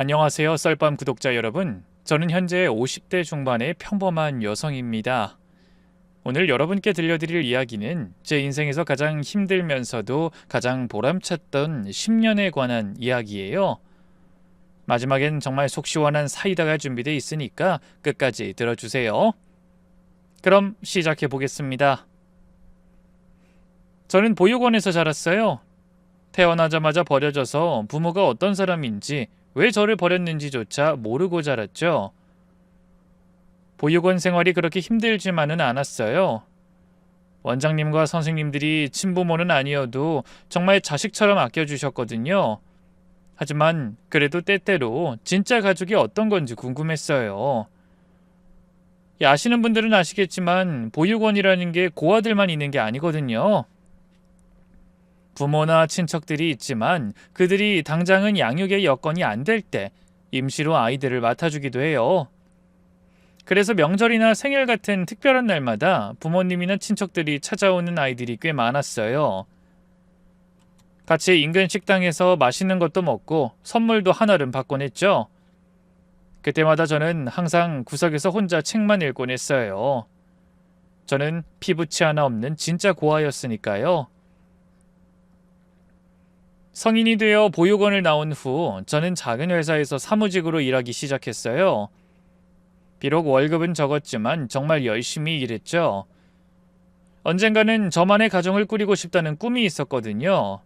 안녕하세요, 썰밤 구독자 여러분. 저는 현재 50대 중반의 평범한 여성입니다. 오늘 여러분께 들려드릴 이야기는 제 인생에서 가장 힘들면서도 가장 보람찼던 10년에 관한 이야기예요. 마지막엔 정말 속 시원한 사이다가 준비되어 있으니까 끝까지 들어주세요. 그럼 시작해 보겠습니다. 저는 보육원에서 자랐어요. 태어나자마자 버려져서 부모가 어떤 사람인지 왜 저를 버렸는지조차 모르고 자랐죠. 보육원 생활이 그렇게 힘들지만은 않았어요. 원장님과 선생님들이 친부모는 아니어도 정말 자식처럼 아껴주셨거든요. 하지만 그래도 때때로 진짜 가족이 어떤 건지 궁금했어요. 아시는 분들은 아시겠지만 보육원이라는 게 고아들만 있는 게 아니거든요. 부모나 친척들이 있지만 그들이 당장은 양육의 여건이 안 될 때 임시로 아이들을 맡아주기도 해요. 그래서 명절이나 생일 같은 특별한 날마다 부모님이나 친척들이 찾아오는 아이들이 꽤 많았어요. 같이 인근 식당에서 맛있는 것도 먹고 선물도 한알은 받곤 했죠. 그때마다 저는 항상 구석에서 혼자 책만 읽곤 했어요. 저는 피부치 하나 없는 진짜 고아였으니까요. 성인이 되어 보육원을 나온 후 저는 작은 회사에서 사무직으로 일하기 시작했어요. 비록 월급은 적었지만 정말 열심히 일했죠. 언젠가는 저만의 가정을 꾸리고 싶다는 꿈이 있었거든요.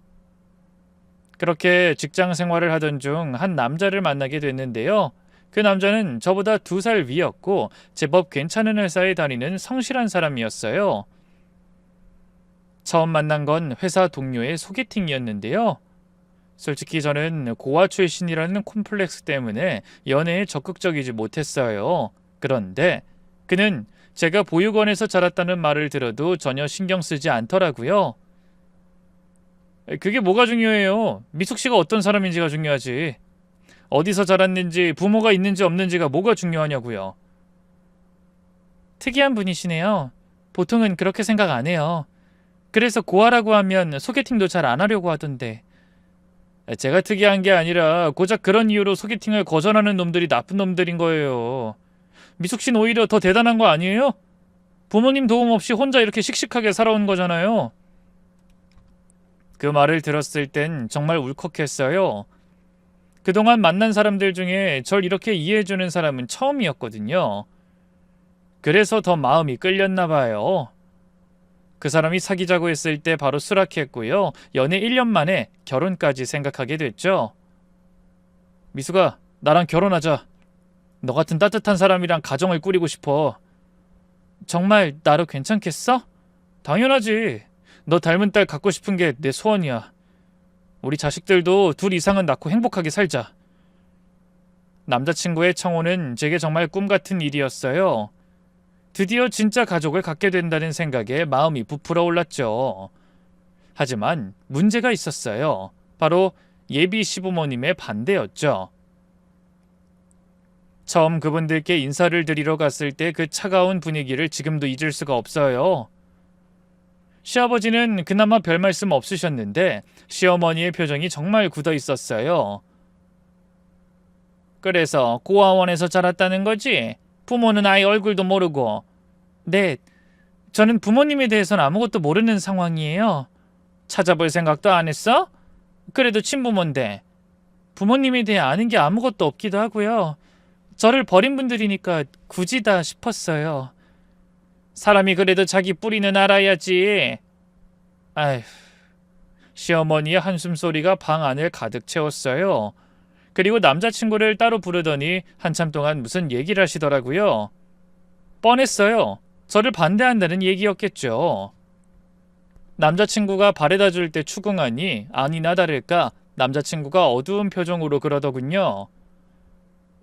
그렇게 직장 생활을 하던 중 한 남자를 만나게 됐는데요. 그 남자는 저보다 2살 위였고 제법 괜찮은 회사에 다니는 성실한 사람이었어요. 처음 만난 건 회사 동료의 소개팅이었는데요. 솔직히 저는 고아 출신이라는 콤플렉스 때문에 연애에 적극적이지 못했어요. 그런데 그는 제가 보육원에서 자랐다는 말을 들어도 전혀 신경 쓰지 않더라고요. 그게 뭐가 중요해요? 미숙 씨가 어떤 사람인지가 중요하지. 어디서 자랐는지 부모가 있는지 없는지가 뭐가 중요하냐고요. 특이한 분이시네요. 보통은 그렇게 생각 안 해요. 그래서 고아라고 하면 소개팅도 잘 안 하려고 하던데. 제가 특이한 게 아니라 고작 그런 이유로 소개팅을 거절하는 놈들이 나쁜 놈들인 거예요. 미숙 씨는 오히려 더 대단한 거 아니에요? 부모님 도움 없이 혼자 이렇게 씩씩하게 살아온 거잖아요. 그 말을 들었을 땐 정말 울컥했어요. 그동안 만난 사람들 중에 절 이렇게 이해해주는 사람은 처음이었거든요. 그래서 더 마음이 끌렸나 봐요. 그 사람이 사귀자고 했을 때 바로 수락했고요. 연애 1년 만에 결혼까지 생각하게 됐죠. 미숙아, 나랑 결혼하자. 너 같은 따뜻한 사람이랑 가정을 꾸리고 싶어. 정말 나로 괜찮겠어? 당연하지. 너 닮은 딸 갖고 싶은 게 내 소원이야. 우리 자식들도 2 이상은 낳고 행복하게 살자. 남자친구의 청혼은 제게 정말 꿈 같은 일이었어요. 드디어 진짜 가족을 갖게 된다는 생각에 마음이 부풀어 올랐죠. 하지만 문제가 있었어요. 바로 예비 시부모님의 반대였죠. 처음 그분들께 인사를 드리러 갔을 때 그 차가운 분위기를 지금도 잊을 수가 없어요. 시아버지는 그나마 별 말씀 없으셨는데 시어머니의 표정이 정말 굳어 있었어요. 그래서 고아원에서 자랐다는 거지? 부모는 아예 얼굴도 모르고. 네, 저는 부모님에 대해서는 아무것도 모르는 상황이에요. 찾아볼 생각도 안 했어? 그래도 친부모인데. 부모님에 대해 아는 게 아무것도 없기도 하고요. 저를 버린 분들이니까 굳이다 싶었어요. 사람이 그래도 자기 뿌리는 알아야지. 아휴, 시어머니의 한숨소리가 방 안을 가득 채웠어요. 그리고 남자친구를 따로 부르더니 한참 동안 무슨 얘기를 하시더라고요. 뻔했어요. 저를 반대한다는 얘기였겠죠. 남자친구가 바래다 줄 때 추궁하니 아니나 다를까 남자친구가 어두운 표정으로 그러더군요.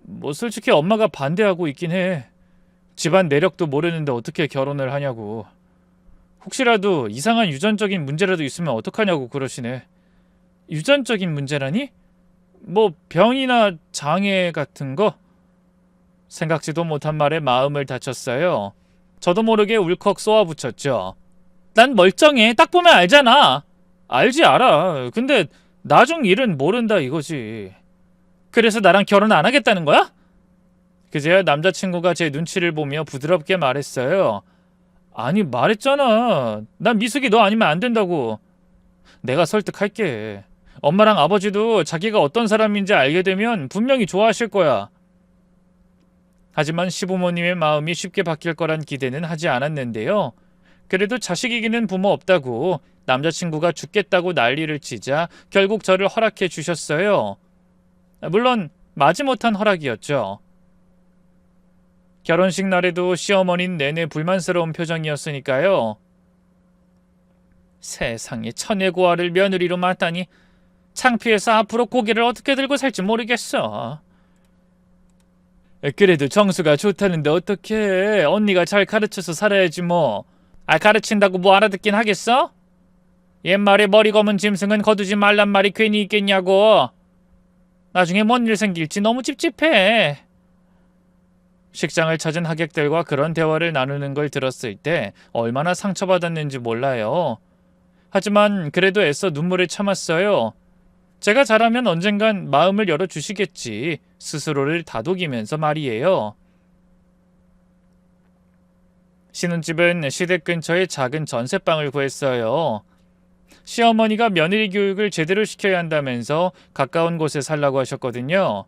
뭐 솔직히 엄마가 반대하고 있긴 해. 집안 내력도 모르는데 어떻게 결혼을 하냐고. 혹시라도 이상한 유전적인 문제라도 있으면 어떡하냐고 그러시네. 유전적인 문제라니? 뭐 병이나 장애 같은 거? 생각지도 못한 말에 마음을 다쳤어요. 저도 모르게 울컥 쏘아붙였죠. 난 멀쩡해. 딱 보면 알잖아. 알지 알아. 근데 나중 일은 모른다 이거지. 그래서 나랑 결혼 안 하겠다는 거야? 그제야 남자친구가 제 눈치를 보며 부드럽게 말했어요. 아니, 말했잖아. 난 미숙이 너 아니면 안 된다고. 내가 설득할게. 엄마랑 아버지도 자기가 어떤 사람인지 알게 되면 분명히 좋아하실 거야. 하지만 시부모님의 마음이 쉽게 바뀔 거란 기대는 하지 않았는데요. 그래도 자식 이기는 부모 없다고 남자친구가 죽겠다고 난리를 치자 결국 저를 허락해 주셨어요. 물론 마지못한 허락이었죠. 결혼식 날에도 시어머니는 내내 불만스러운 표정이었으니까요. 세상에, 천혜고아를 며느리로 맞다니. 창피해서 앞으로 고개를 어떻게 들고 살지 모르겠어. 그래도 정수가 좋다는데 어떡해. 언니가 잘 가르쳐서 살아야지 뭐. 가르친다고 뭐 알아듣긴 하겠어? 옛말에 머리 검은 짐승은 거두지 말란 말이 괜히 있겠냐고. 나중에 뭔 일 생길지 너무 찝찝해. 식장을 찾은 하객들과 그런 대화를 나누는 걸 들었을 때 얼마나 상처받았는지 몰라요. 하지만 그래도 애써 눈물을 참았어요. 제가 잘하면 언젠간 마음을 열어주시겠지. 스스로를 다독이면서 말이에요. 신혼집은 시댁 근처에 작은 전셋방을 구했어요. 시어머니가 며느리 교육을 제대로 시켜야 한다면서 가까운 곳에 살라고 하셨거든요.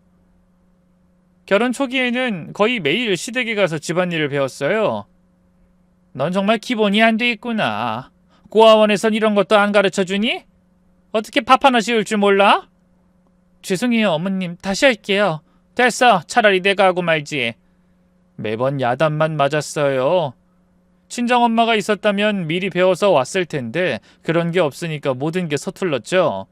결혼 초기에는 거의 매일 시댁에 가서 집안일을 배웠어요. 넌 정말 기본이 안 돼 있구나. 고아원에선 이런 것도 안 가르쳐주니? 어떻게 밥 하나 지을 줄 몰라? 죄송해요, 어머님. 다시 할게요. 됐어. 차라리 내가 하고 말지. 매번 야단만 맞았어요. 친정엄마가 있었다면 미리 배워서 왔을 텐데 그런 게 없으니까 모든 게 서툴렀죠.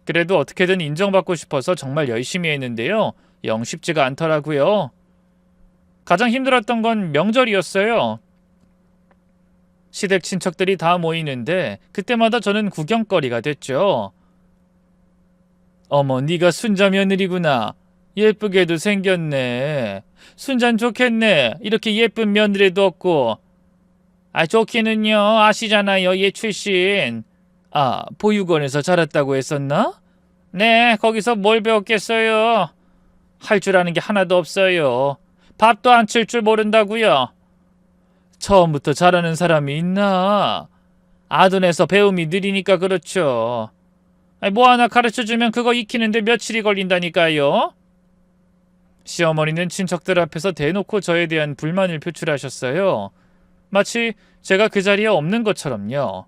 그래도 어떻게든 인정받고 싶어서 정말 열심히 했는데요. 영 쉽지가 않더라고요. 가장 힘들었던 건 명절이었어요. 시댁 친척들이 다 모이는데 그때마다 저는 구경거리가 됐죠. 어머, 네가 순자 며느리구나. 예쁘게도 생겼네. 순잔 좋겠네. 이렇게 예쁜 며느리도 없고. 좋기는요. 아시잖아요. 얘 출신. 보육원에서 자랐다고 했었나? 네, 거기서 뭘 배웠겠어요. 할 줄 아는 게 하나도 없어요. 밥도 안 칠 줄 모른다고요. 처음부터 잘하는 사람이 있나? 아둔해서 배움이 느리니까 그렇죠. 뭐 하나 가르쳐주면 그거 익히는데 며칠이 걸린다니까요. 시어머니는 친척들 앞에서 대놓고 저에 대한 불만을 표출하셨어요. 마치 제가 그 자리에 없는 것처럼요.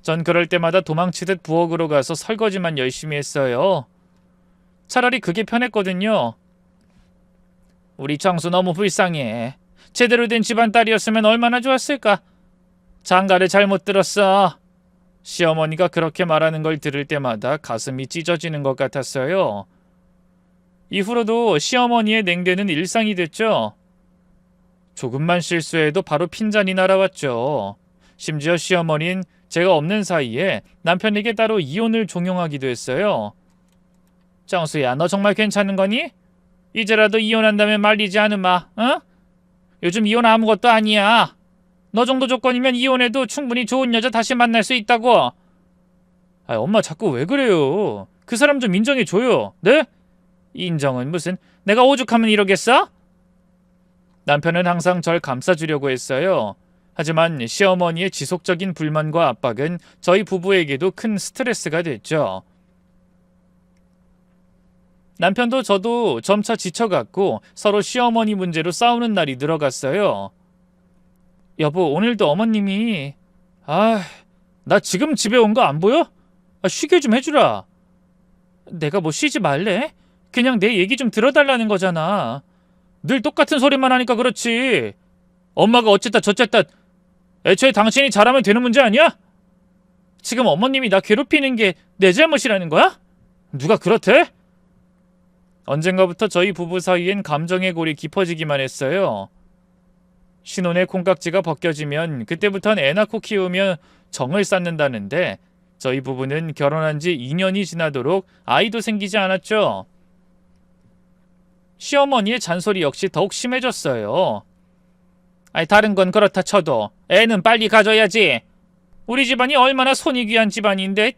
전 그럴 때마다 도망치듯 부엌으로 가서 설거지만 열심히 했어요. 차라리 그게 편했거든요. 우리 정수 너무 불쌍해. 제대로 된 집안 딸이었으면 얼마나 좋았을까. 장가를 잘못 들었어. 시어머니가 그렇게 말하는 걸 들을 때마다 가슴이 찢어지는 것 같았어요. 이후로도 시어머니의 냉대는 일상이 됐죠. 조금만 실수해도 바로 핀잔이 날아왔죠. 심지어 시어머니는 제가 없는 사이에 남편에게 따로 이혼을 종용하기도 했어요. 정수야, 너 정말 괜찮은 거니? 이제라도 이혼한다면 말리지 않으마, 어? 요즘 이혼 아무것도 아니야. 너 정도 조건이면 이혼해도 충분히 좋은 여자 다시 만날 수 있다고. 엄마 자꾸 왜 그래요? 그 사람 좀 인정해줘요. 네? 인정은 무슨, 내가 오죽하면 이러겠어? 남편은 항상 절 감싸주려고 했어요. 하지만 시어머니의 지속적인 불만과 압박은 저희 부부에게도 큰 스트레스가 됐죠. 남편도 저도 점차 지쳐갔고 서로 시어머니 문제로 싸우는 날이 늘어갔어요. 여보, 오늘도 어머님이 나 지금 집에 온 거 안 보여? 쉬게 좀 해주라. 내가 뭐 쉬지 말래? 그냥 내 얘기 좀 들어달라는 거잖아. 늘 똑같은 소리만 하니까 그렇지. 엄마가 어쨌다 저쨌다. 애초에 당신이 잘하면 되는 문제 아니야? 지금 어머님이 나 괴롭히는 게 내 잘못이라는 거야? 누가 그렇대? 언젠가부터 저희 부부 사이엔 감정의 골이 깊어지기만 했어요. 신혼의 콩깍지가 벗겨지면 그때부턴 애 낳고 키우며 정을 쌓는다는데 저희 부부는 결혼한 지 2년이 지나도록 아이도 생기지 않았죠. 시어머니의 잔소리 역시 더욱 심해졌어요. 다른 건 그렇다 쳐도 애는 빨리 가져야지. 우리 집안이 얼마나 손이 귀한 집안인데.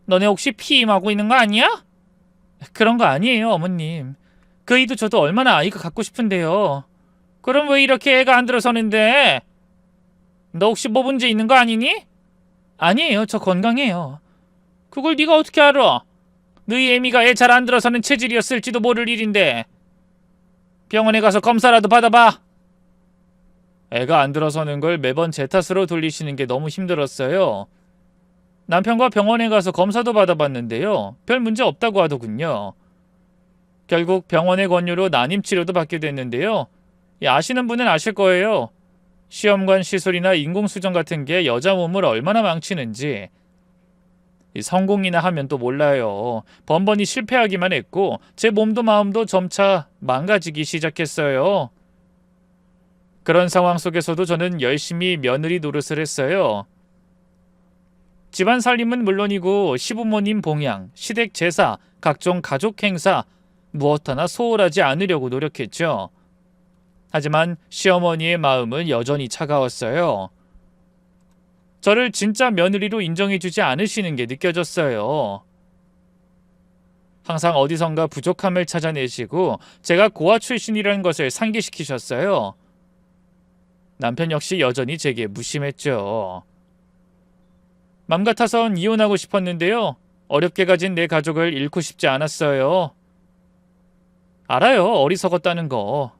너네 혹시 피임하고 있는 거 아니야? 그런 거 아니에요, 어머님. 그 아이도 저도 얼마나 아이가 갖고 싶은데요. 그럼 왜 이렇게 애가 안 들어서는데? 너 혹시 뭐 문제 있는 거 아니니? 아니에요, 저 건강해요. 그걸 네가 어떻게 알아? 너희 애미가 애 잘 안 들어서는 체질이었을지도 모를 일인데. 병원에 가서 검사라도 받아봐. 애가 안 들어서는 걸 매번 제 탓으로 돌리시는 게 너무 힘들었어요. 남편과 병원에 가서 검사도 받아봤는데요. 별 문제 없다고 하더군요. 결국 병원의 권유로 난임 치료도 받게 됐는데요. 아시는 분은 아실 거예요. 시험관 시술이나 인공수정 같은 게 여자 몸을 얼마나 망치는지. 성공이나 하면 또 몰라요. 번번이 실패하기만 했고 제 몸도 마음도 점차 망가지기 시작했어요. 그런 상황 속에서도 저는 열심히 며느리 노릇을 했어요. 집안 살림은 물론이고 시부모님 봉양, 시댁 제사, 각종 가족 행사 무엇 하나 소홀하지 않으려고 노력했죠. 하지만 시어머니의 마음은 여전히 차가웠어요. 저를 진짜 며느리로 인정해주지 않으시는 게 느껴졌어요. 항상 어디선가 부족함을 찾아내시고 제가 고아 출신이라는 것을 상기시키셨어요. 남편 역시 여전히 제게 무심했죠. 맘 같아선 이혼하고 싶었는데요. 어렵게 가진 내 가족을 잃고 싶지 않았어요. 알아요, 어리석었다는 거.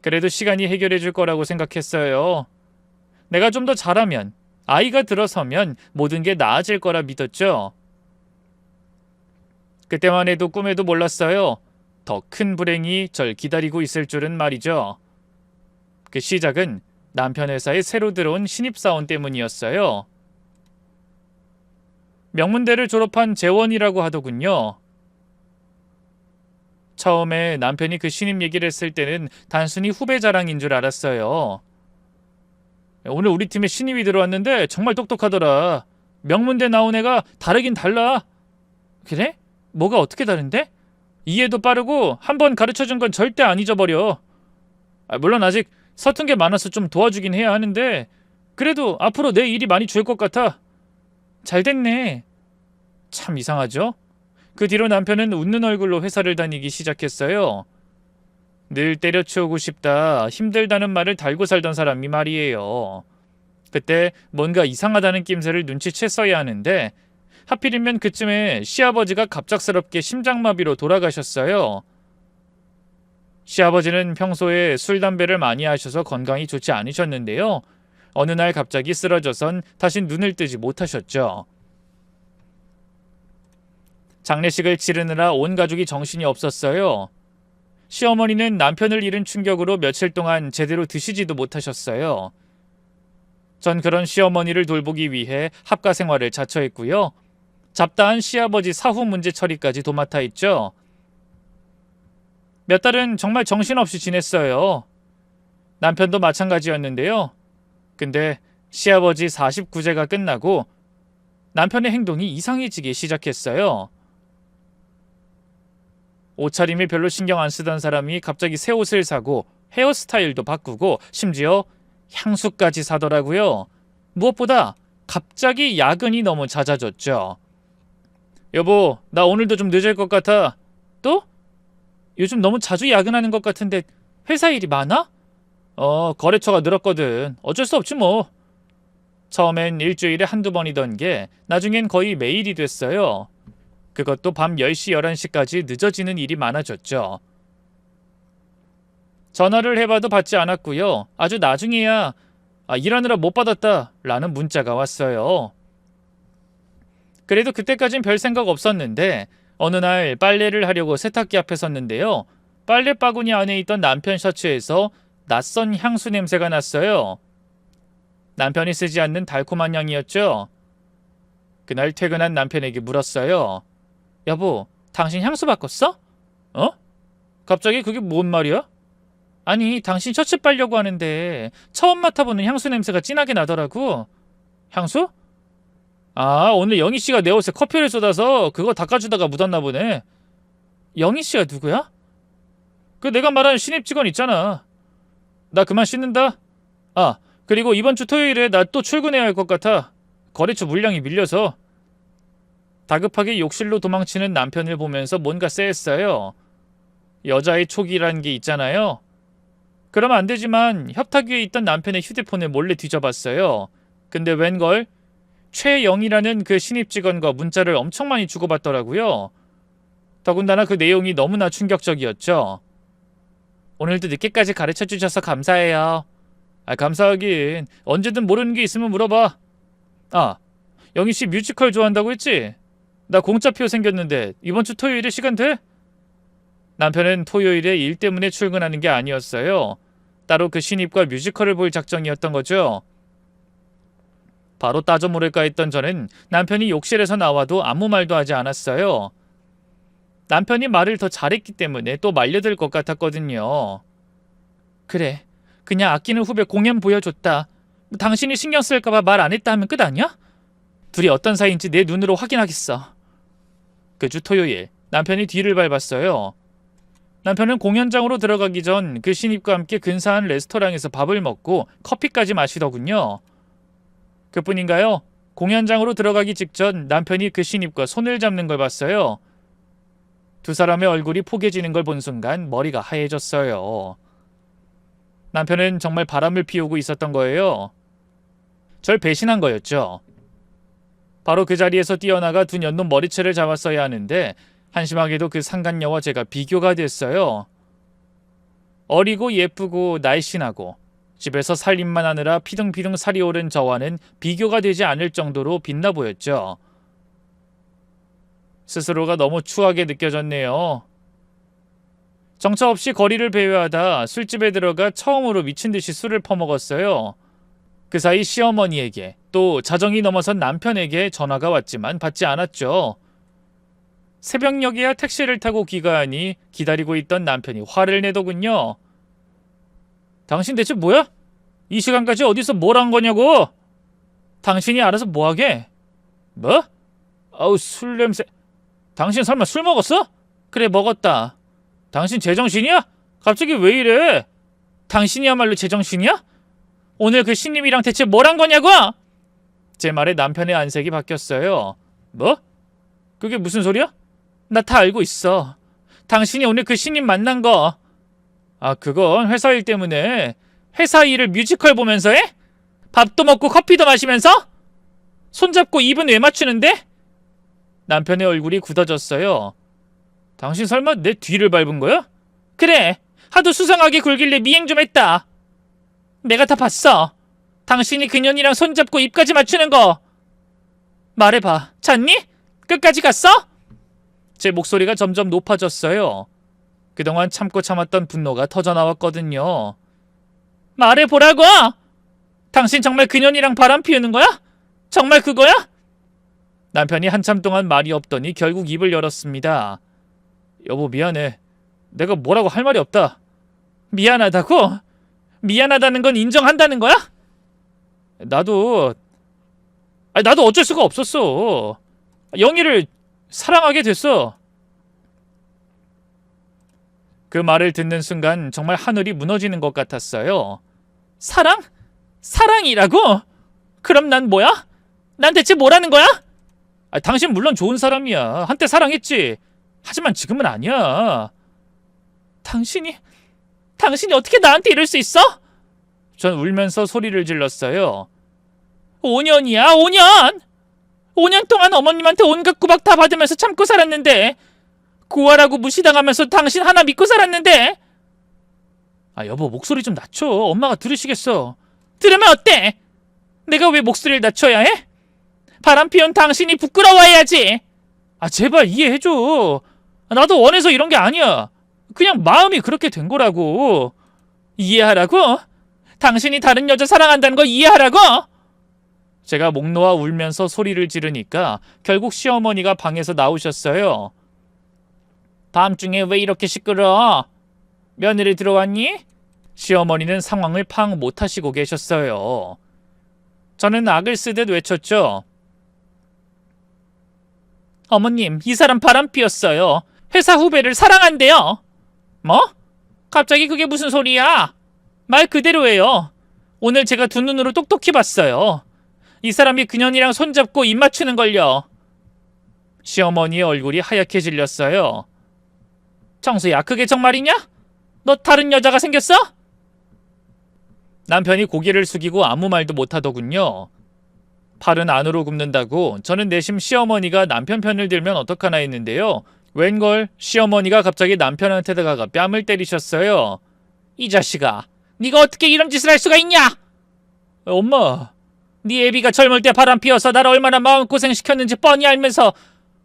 그래도 시간이 해결해 줄 거라고 생각했어요. 내가 좀 더 잘하면, 아이가 들어서면 모든 게 나아질 거라 믿었죠. 그때만 해도 꿈에도 몰랐어요. 더 큰 불행이 절 기다리고 있을 줄은 말이죠. 그 시작은 남편 회사에 새로 들어온 신입사원 때문이었어요. 명문대를 졸업한 재원이라고 하더군요. 처음에 남편이 그 신입 얘기를 했을 때는 단순히 후배 자랑인 줄 알았어요. 오늘 우리 팀에 신입이 들어왔는데 정말 똑똑하더라. 명문대 나온 애가 다르긴 달라. 그래? 뭐가 어떻게 다른데? 이해도 빠르고 한 번 가르쳐준 건 절대 안 잊어버려. 물론 아직 서툰 게 많아서 좀 도와주긴 해야 하는데 그래도 앞으로 내 일이 많이 줄 것 같아. 잘 됐네. 참 이상하죠? 그 뒤로 남편은 웃는 얼굴로 회사를 다니기 시작했어요. 늘 때려치우고 싶다, 힘들다는 말을 달고 살던 사람이 말이에요. 그때 뭔가 이상하다는 낌새를 눈치챘어야 하는데 하필이면 그쯤에 시아버지가 갑작스럽게 심장마비로 돌아가셨어요. 시아버지는 평소에 술, 담배를 많이 하셔서 건강이 좋지 않으셨는데요. 어느 날 갑자기 쓰러져선 다시 눈을 뜨지 못하셨죠. 장례식을 치르느라 온 가족이 정신이 없었어요. 시어머니는 남편을 잃은 충격으로 며칠 동안 제대로 드시지도 못하셨어요. 전 그런 시어머니를 돌보기 위해 합가 생활을 자처했고요. 잡다한 시아버지 사후 문제 처리까지 도맡아 있죠. 몇 달은 정말 정신없이 지냈어요. 남편도 마찬가지였는데요. 근데 시아버지 49제가 끝나고 남편의 행동이 이상해지기 시작했어요. 옷차림에 별로 신경 안 쓰던 사람이 갑자기 새 옷을 사고 헤어스타일도 바꾸고 심지어 향수까지 사더라고요. 무엇보다 갑자기 야근이 너무 잦아졌죠. 여보, 나 오늘도 좀 늦을 것 같아. 또? 요즘 너무 자주 야근하는 것 같은데 회사 일이 많아? 거래처가 늘었거든. 어쩔 수 없지 뭐. 처음엔 일주일에 한두 번이던 게 나중엔 거의 매일이 됐어요. 그것도 밤 10시, 11시까지 늦어지는 일이 많아졌죠. 전화를 해봐도 받지 않았고요. 아주 나중에야 일하느라 못 받았다 라는 문자가 왔어요. 그래도 그때까진 별 생각 없었는데 어느 날 빨래를 하려고 세탁기 앞에 섰는데요. 빨래 바구니 안에 있던 남편 셔츠에서 낯선 향수 냄새가 났어요. 남편이 쓰지 않는 달콤한 향이었죠. 그날 퇴근한 남편에게 물었어요. 여보, 당신 향수 바꿨어? 갑자기 그게 뭔 말이야? 아니, 당신 셔츠 빨려고 하는데 처음 맡아보는 향수 냄새가 진하게 나더라고. 향수? 오늘 영희씨가 내 옷에 커피를 쏟아서 그거 닦아주다가 묻었나 보네. 영희씨가 누구야? 그 내가 말하는 신입 직원 있잖아. 나 그만 씻는다. 그리고 이번 주 토요일에 나 또 출근해야 할 것 같아. 거래처 물량이 밀려서. 다급하게 욕실로 도망치는 남편을 보면서 뭔가 쎄했어요. 여자의 촉이라는 게 있잖아요. 그러면 안 되지만 협탁 위에 있던 남편의 휴대폰을 몰래 뒤져봤어요. 근데 웬걸? 최영이라는 그 신입 직원과 문자를 엄청 많이 주고받더라고요. 더군다나 그 내용이 너무나 충격적이었죠. 오늘도 늦게까지 가르쳐주셔서 감사해요. 감사하긴. 언제든 모르는 게 있으면 물어봐. 영희씨 뮤지컬 좋아한다고 했지? 나 공짜표 생겼는데 이번 주 토요일에 시간 돼? 남편은 토요일에 일 때문에 출근하는 게 아니었어요. 따로 그 신입과 뮤지컬을 볼 작정이었던 거죠. 바로 따져 물을까 했던 저는 남편이 욕실에서 나와도 아무 말도 하지 않았어요. 남편이 말을 더 잘했기 때문에 또 말려들 것 같았거든요. 그래, 그냥 아끼는 후배 공연 보여줬다. 당신이 신경 쓸까봐 말 안 했다 하면 끝 아니야? 둘이 어떤 사이인지 내 눈으로 확인하겠어. 그 주 토요일, 남편이 뒤를 밟았어요. 남편은 공연장으로 들어가기 전 그 신입과 함께 근사한 레스토랑에서 밥을 먹고 커피까지 마시더군요. 그뿐인가요? 공연장으로 들어가기 직전 남편이 그 신입과 손을 잡는 걸 봤어요. 두 사람의 얼굴이 포개지는 걸 본 순간 머리가 하얘졌어요. 남편은 정말 바람을 피우고 있었던 거예요. 절 배신한 거였죠. 바로 그 자리에서 뛰어나가 두 년놈 머리채를 잡았어야 하는데 한심하게도 그 상간녀와 제가 비교가 됐어요. 어리고 예쁘고 날씬하고 집에서 살림만 하느라 피둥피둥 살이 오른 저와는 비교가 되지 않을 정도로 빛나 보였죠. 스스로가 너무 추하게 느껴졌네요. 정처 없이 거리를 배회하다 술집에 들어가 처음으로 미친 듯이 술을 퍼먹었어요. 그 사이 시어머니에게 또 자정이 넘어선 남편에게 전화가 왔지만 받지 않았죠. 새벽녘에야 택시를 타고 귀가하니 기다리고 있던 남편이 화를 내더군요. 당신 대체 뭐야? 이 시간까지 어디서 뭘 한 거냐고? 당신이 알아서 뭐하게? 뭐? 아우 술 냄새. 당신 설마 술 먹었어? 그래 먹었다. 당신 제정신이야? 갑자기 왜 이래? 당신이야말로 제정신이야? 오늘 그 신님이랑 대체 뭘 한 거냐고? 제 말에 남편의 안색이 바뀌었어요. 뭐? 그게 무슨 소리야? 나 다 알고 있어. 당신이 오늘 그 신님 만난 거. 그건 회사 일 때문에. 회사 일을 뮤지컬 보면서 해? 밥도 먹고 커피도 마시면서? 손잡고 입은 왜 맞추는데? 남편의 얼굴이 굳어졌어요. 당신 설마 내 뒤를 밟은 거야? 그래. 하도 수상하게 굴길래 미행 좀 했다. 내가 다 봤어. 당신이 그년이랑 손잡고 입까지 맞추는 거. 말해봐. 잤니? 끝까지 갔어? 제 목소리가 점점 높아졌어요. 그동안 참고 참았던 분노가 터져나왔거든요. 말해보라고! 당신 정말 그년이랑 바람 피우는 거야? 정말 그거야? 남편이 한참 동안 말이 없더니 결국 입을 열었습니다. 여보 미안해. 내가 뭐라고 할 말이 없다. 미안하다고? 미안하다는 건 인정한다는 거야? 나도 어쩔 수가 없었어. 영희를 사랑하게 됐어. 그 말을 듣는 순간 정말 하늘이 무너지는 것 같았어요. 사랑? 사랑이라고? 그럼 난 뭐야? 난 대체 뭐라는 거야? 당신 물론 좋은 사람이야. 한때 사랑했지. 하지만 지금은 아니야. 당신이 어떻게 나한테 이럴 수 있어? 전 울면서 소리를 질렀어요. 5년이야, 5년! 5년 동안 어머님한테 온갖 구박 다 받으면서 참고 살았는데, 고아라고 무시당하면서 당신 하나 믿고 살았는데. 여보 목소리 좀 낮춰. 엄마가 들으시겠어. 들으면 어때? 내가 왜 목소리를 낮춰야 해? 바람 피운 당신이 부끄러워해야지. 제발 이해해줘. 나도 원해서 이런 게 아니야. 그냥 마음이 그렇게 된 거라고. 이해하라고? 당신이 다른 여자 사랑한다는 거 이해하라고? 제가 목 놓아 울면서 소리를 지르니까 결국 시어머니가 방에서 나오셨어요. 밤중에 왜 이렇게 시끄러워? 며느리 들어왔니? 시어머니는 상황을 파악 못하시고 계셨어요. 저는 악을 쓰듯 외쳤죠. 어머님, 이 사람 바람 피웠어요. 회사 후배를 사랑한대요. 뭐? 갑자기 그게 무슨 소리야? 말 그대로예요. 오늘 제가 두 눈으로 똑똑히 봤어요. 이 사람이 그년이랑 손잡고 입 맞추는 걸요. 시어머니의 얼굴이 하얗게 질렸어요. 정수야, 그게 정말이냐? 너 다른 여자가 생겼어? 남편이 고개를 숙이고 아무 말도 못하더군요. 팔은 안으로 굽는다고 저는 내심 시어머니가 남편 편을 들면 어떡하나 했는데요. 웬걸 시어머니가 갑자기 남편한테다가 뺨을 때리셨어요. 이 자식아, 네가 어떻게 이런 짓을 할 수가 있냐? 엄마, 네 애비가 젊을 때 바람 피워서 나를 얼마나 마음고생 시켰는지 뻔히 알면서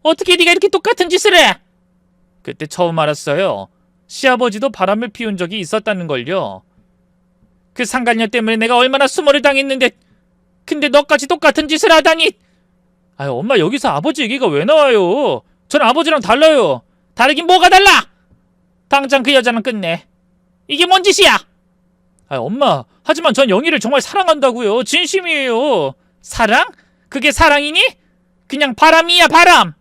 어떻게 네가 이렇게 똑같은 짓을 해? 그때 처음 알았어요. 시아버지도 바람을 피운 적이 있었다는 걸요. 그 상간녀 때문에 내가 얼마나 수모를 당했는데, 근데 너까지 똑같은 짓을 하다니. 아유, 엄마, 여기서 아버지 얘기가 왜 나와요? 전 아버지랑 달라요. 다르긴 뭐가 달라? 당장 그 여자는 끝내. 이게 뭔 짓이야? 아유, 엄마, 하지만 전 영희를 정말 사랑한다고요. 진심이에요. 사랑? 그게 사랑이니? 그냥 바람이야, 바람.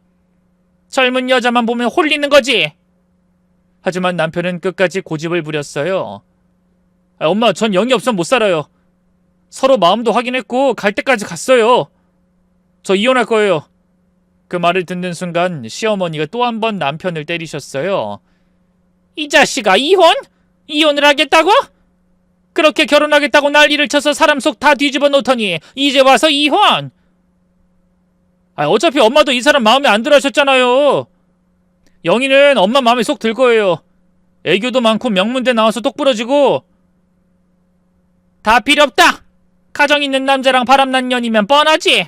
젊은 여자만 보면 홀리는 거지. 하지만 남편은 끝까지 고집을 부렸어요. 엄마, 전 영희 없으면 못 살아요. 서로 마음도 확인했고 갈 때까지 갔어요. 저 이혼할 거예요. 그 말을 듣는 순간 시어머니가 또 한 번 남편을 때리셨어요. 이 자식아, 이혼? 이혼을 하겠다고? 그렇게 결혼하겠다고 난리를 쳐서 사람 속 다 뒤집어 놓더니 이제 와서 이혼? 어차피 엄마도 이 사람 마음에 안 들어 하셨잖아요. 영희는 엄마 마음에 속 들 거예요. 애교도 많고 명문대 나와서 똑부러지고. 다 필요 없다. 가정 있는 남자랑 바람난 년이면 뻔하지.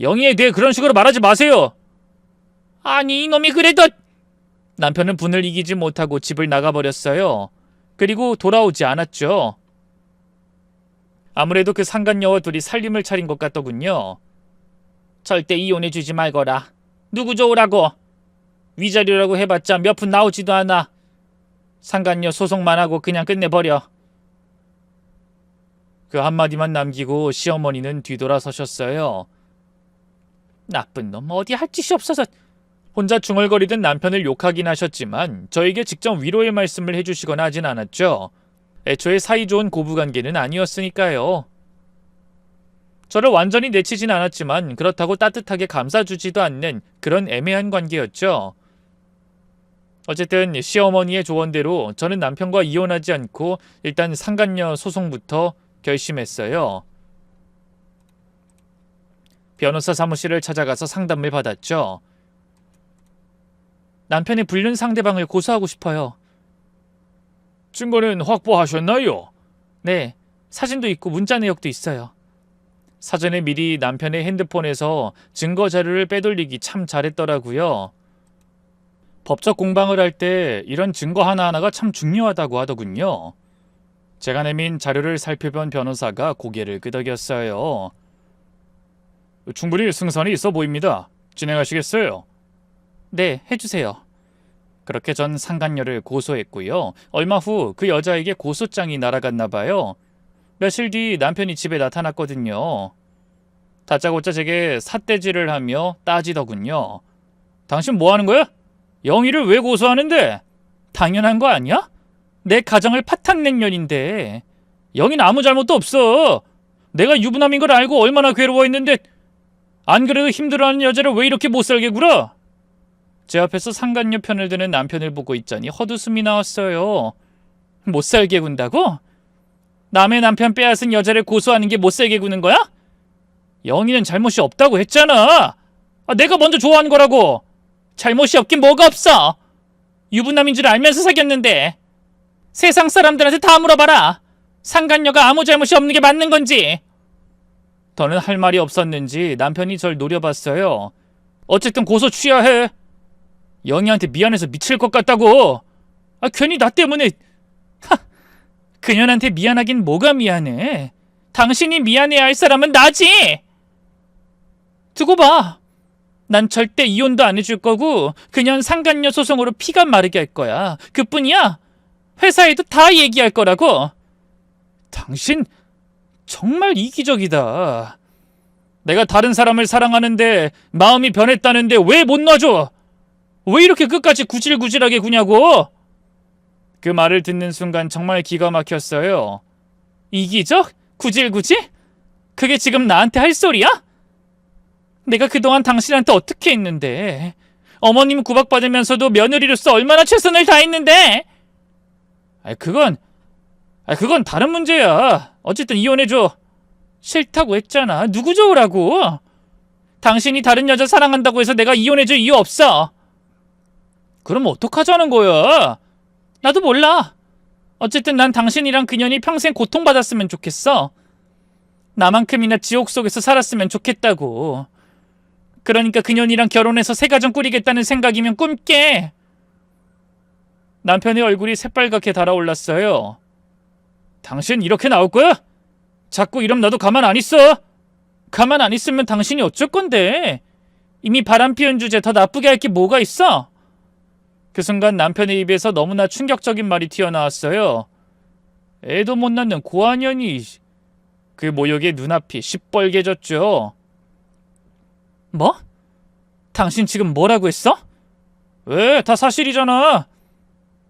영희에 대해 그런 식으로 말하지 마세요. 아니, 이놈이 그래도. 남편은 분을 이기지 못하고 집을 나가버렸어요. 그리고 돌아오지 않았죠. 아무래도 그 상간녀와 둘이 살림을 차린 것 같더군요. 절대 이혼해주지 말거라. 누구 좋으라고. 위자료라고 해봤자 몇 푼 나오지도 않아. 상간녀 소송만 하고 그냥 끝내버려. 그 한마디만 남기고 시어머니는 뒤돌아서셨어요. 나쁜 놈, 어디 할 짓이 없어서. 혼자 중얼거리던 남편을 욕하긴 하셨지만 저에게 직접 위로의 말씀을 해주시거나 하진 않았죠. 애초에 사이좋은 고부관계는 아니었으니까요. 저를 완전히 내치진 않았지만 그렇다고 따뜻하게 감싸주지도 않는 그런 애매한 관계였죠. 어쨌든 시어머니의 조언대로 저는 남편과 이혼하지 않고 일단 상간녀 소송부터 결심했어요. 변호사 사무실을 찾아가서 상담을 받았죠. 남편의 불륜 상대방을 고소하고 싶어요. 증거는 확보하셨나요? 네, 사진도 있고 문자 내역도 있어요. 사전에 미리 남편의 핸드폰에서 증거 자료를 빼돌리기 참 잘했더라고요. 법적 공방을 할 때 이런 증거 하나하나가 참 중요하다고 하더군요. 제가 내민 자료를 살펴본 변호사가 고개를 끄덕였어요. 충분히 승산이 있어 보입니다. 진행하시겠어요? 네, 해주세요. 그렇게 전 상간녀를 고소했고요. 얼마 후 그 여자에게 고소장이 날아갔나 봐요. 며칠 뒤 남편이 집에 나타났거든요. 다짜고짜 제게 삿대질을 하며 따지더군요. 당신 뭐 하는 거야? 영희를 왜 고소하는데? 당연한 거 아니야? 내 가정을 파탄낸 년인데. 영희는 아무 잘못도 없어. 내가 유부남인 걸 알고 얼마나 괴로워했는데 안 그래도 힘들어하는 여자를 왜 이렇게 못살게 굴어? 제 앞에서 상간녀 편을 드는 남편을 보고 있자니 헛웃음이 나왔어요. 못살게 군다고? 남의 남편 빼앗은 여자를 고소하는 게 못살게 구는 거야? 영희는 잘못이 없다고 했잖아. 내가 먼저 좋아한 거라고. 잘못이 없긴 뭐가 없어. 유부남인 줄 알면서 사귀었는데. 세상 사람들한테 다 물어봐라. 상간녀가 아무 잘못이 없는 게 맞는 건지. 더는 할 말이 없었는지 남편이 절 노려봤어요. 어쨌든 고소 취하해. 영희한테 미안해서 미칠 것 같다고. 괜히 나 때문에. 그년한테 미안하긴 뭐가 미안해. 당신이 미안해야 할 사람은 나지. 두고 봐. 난 절대 이혼도 안 해줄 거고 그년 상간녀 소송으로 피가 마르게 할 거야. 그뿐이야. 회사에도 다 얘기할 거라고. 당신 정말 이기적이다. 내가 다른 사람을 사랑하는데 마음이 변했다는데 왜 못 놔줘? 왜 이렇게 끝까지 구질구질하게 구냐고? 그 말을 듣는 순간 정말 기가 막혔어요. 이기적? 구질구질? 그게 지금 나한테 할 소리야? 내가 그동안 당신한테 어떻게 했는데? 어머님 구박받으면서도 며느리로서 얼마나 최선을 다했는데? 그건 다른 문제야. 어쨌든 이혼해줘. 싫다고 했잖아. 누구 좋으라고? 당신이 다른 여자 사랑한다고 해서 내가 이혼해줄 이유 없어. 그럼 어떡하자는 거야? 나도 몰라. 어쨌든 난 당신이랑 그년이 평생 고통받았으면 좋겠어. 나만큼이나 지옥 속에서 살았으면 좋겠다고. 그러니까 그년이랑 결혼해서 새 가정 꾸리겠다는 생각이면 꿈깨. 남편의 얼굴이 새빨갛게 달아올랐어요. 당신 이렇게 나올 거야? 자꾸 이러면 나도 가만 안 있어. 가만 안 있으면 당신이 어쩔 건데. 이미 바람 피운 주제 더 나쁘게 할 게 뭐가 있어? 그 순간 남편의 입에서 너무나 충격적인 말이 튀어나왔어요. 애도 못 낳는 고아년이. 그 모욕에 눈앞이 시뻘개졌죠. 뭐? 당신 지금 뭐라고 했어? 왜? 다 사실이잖아.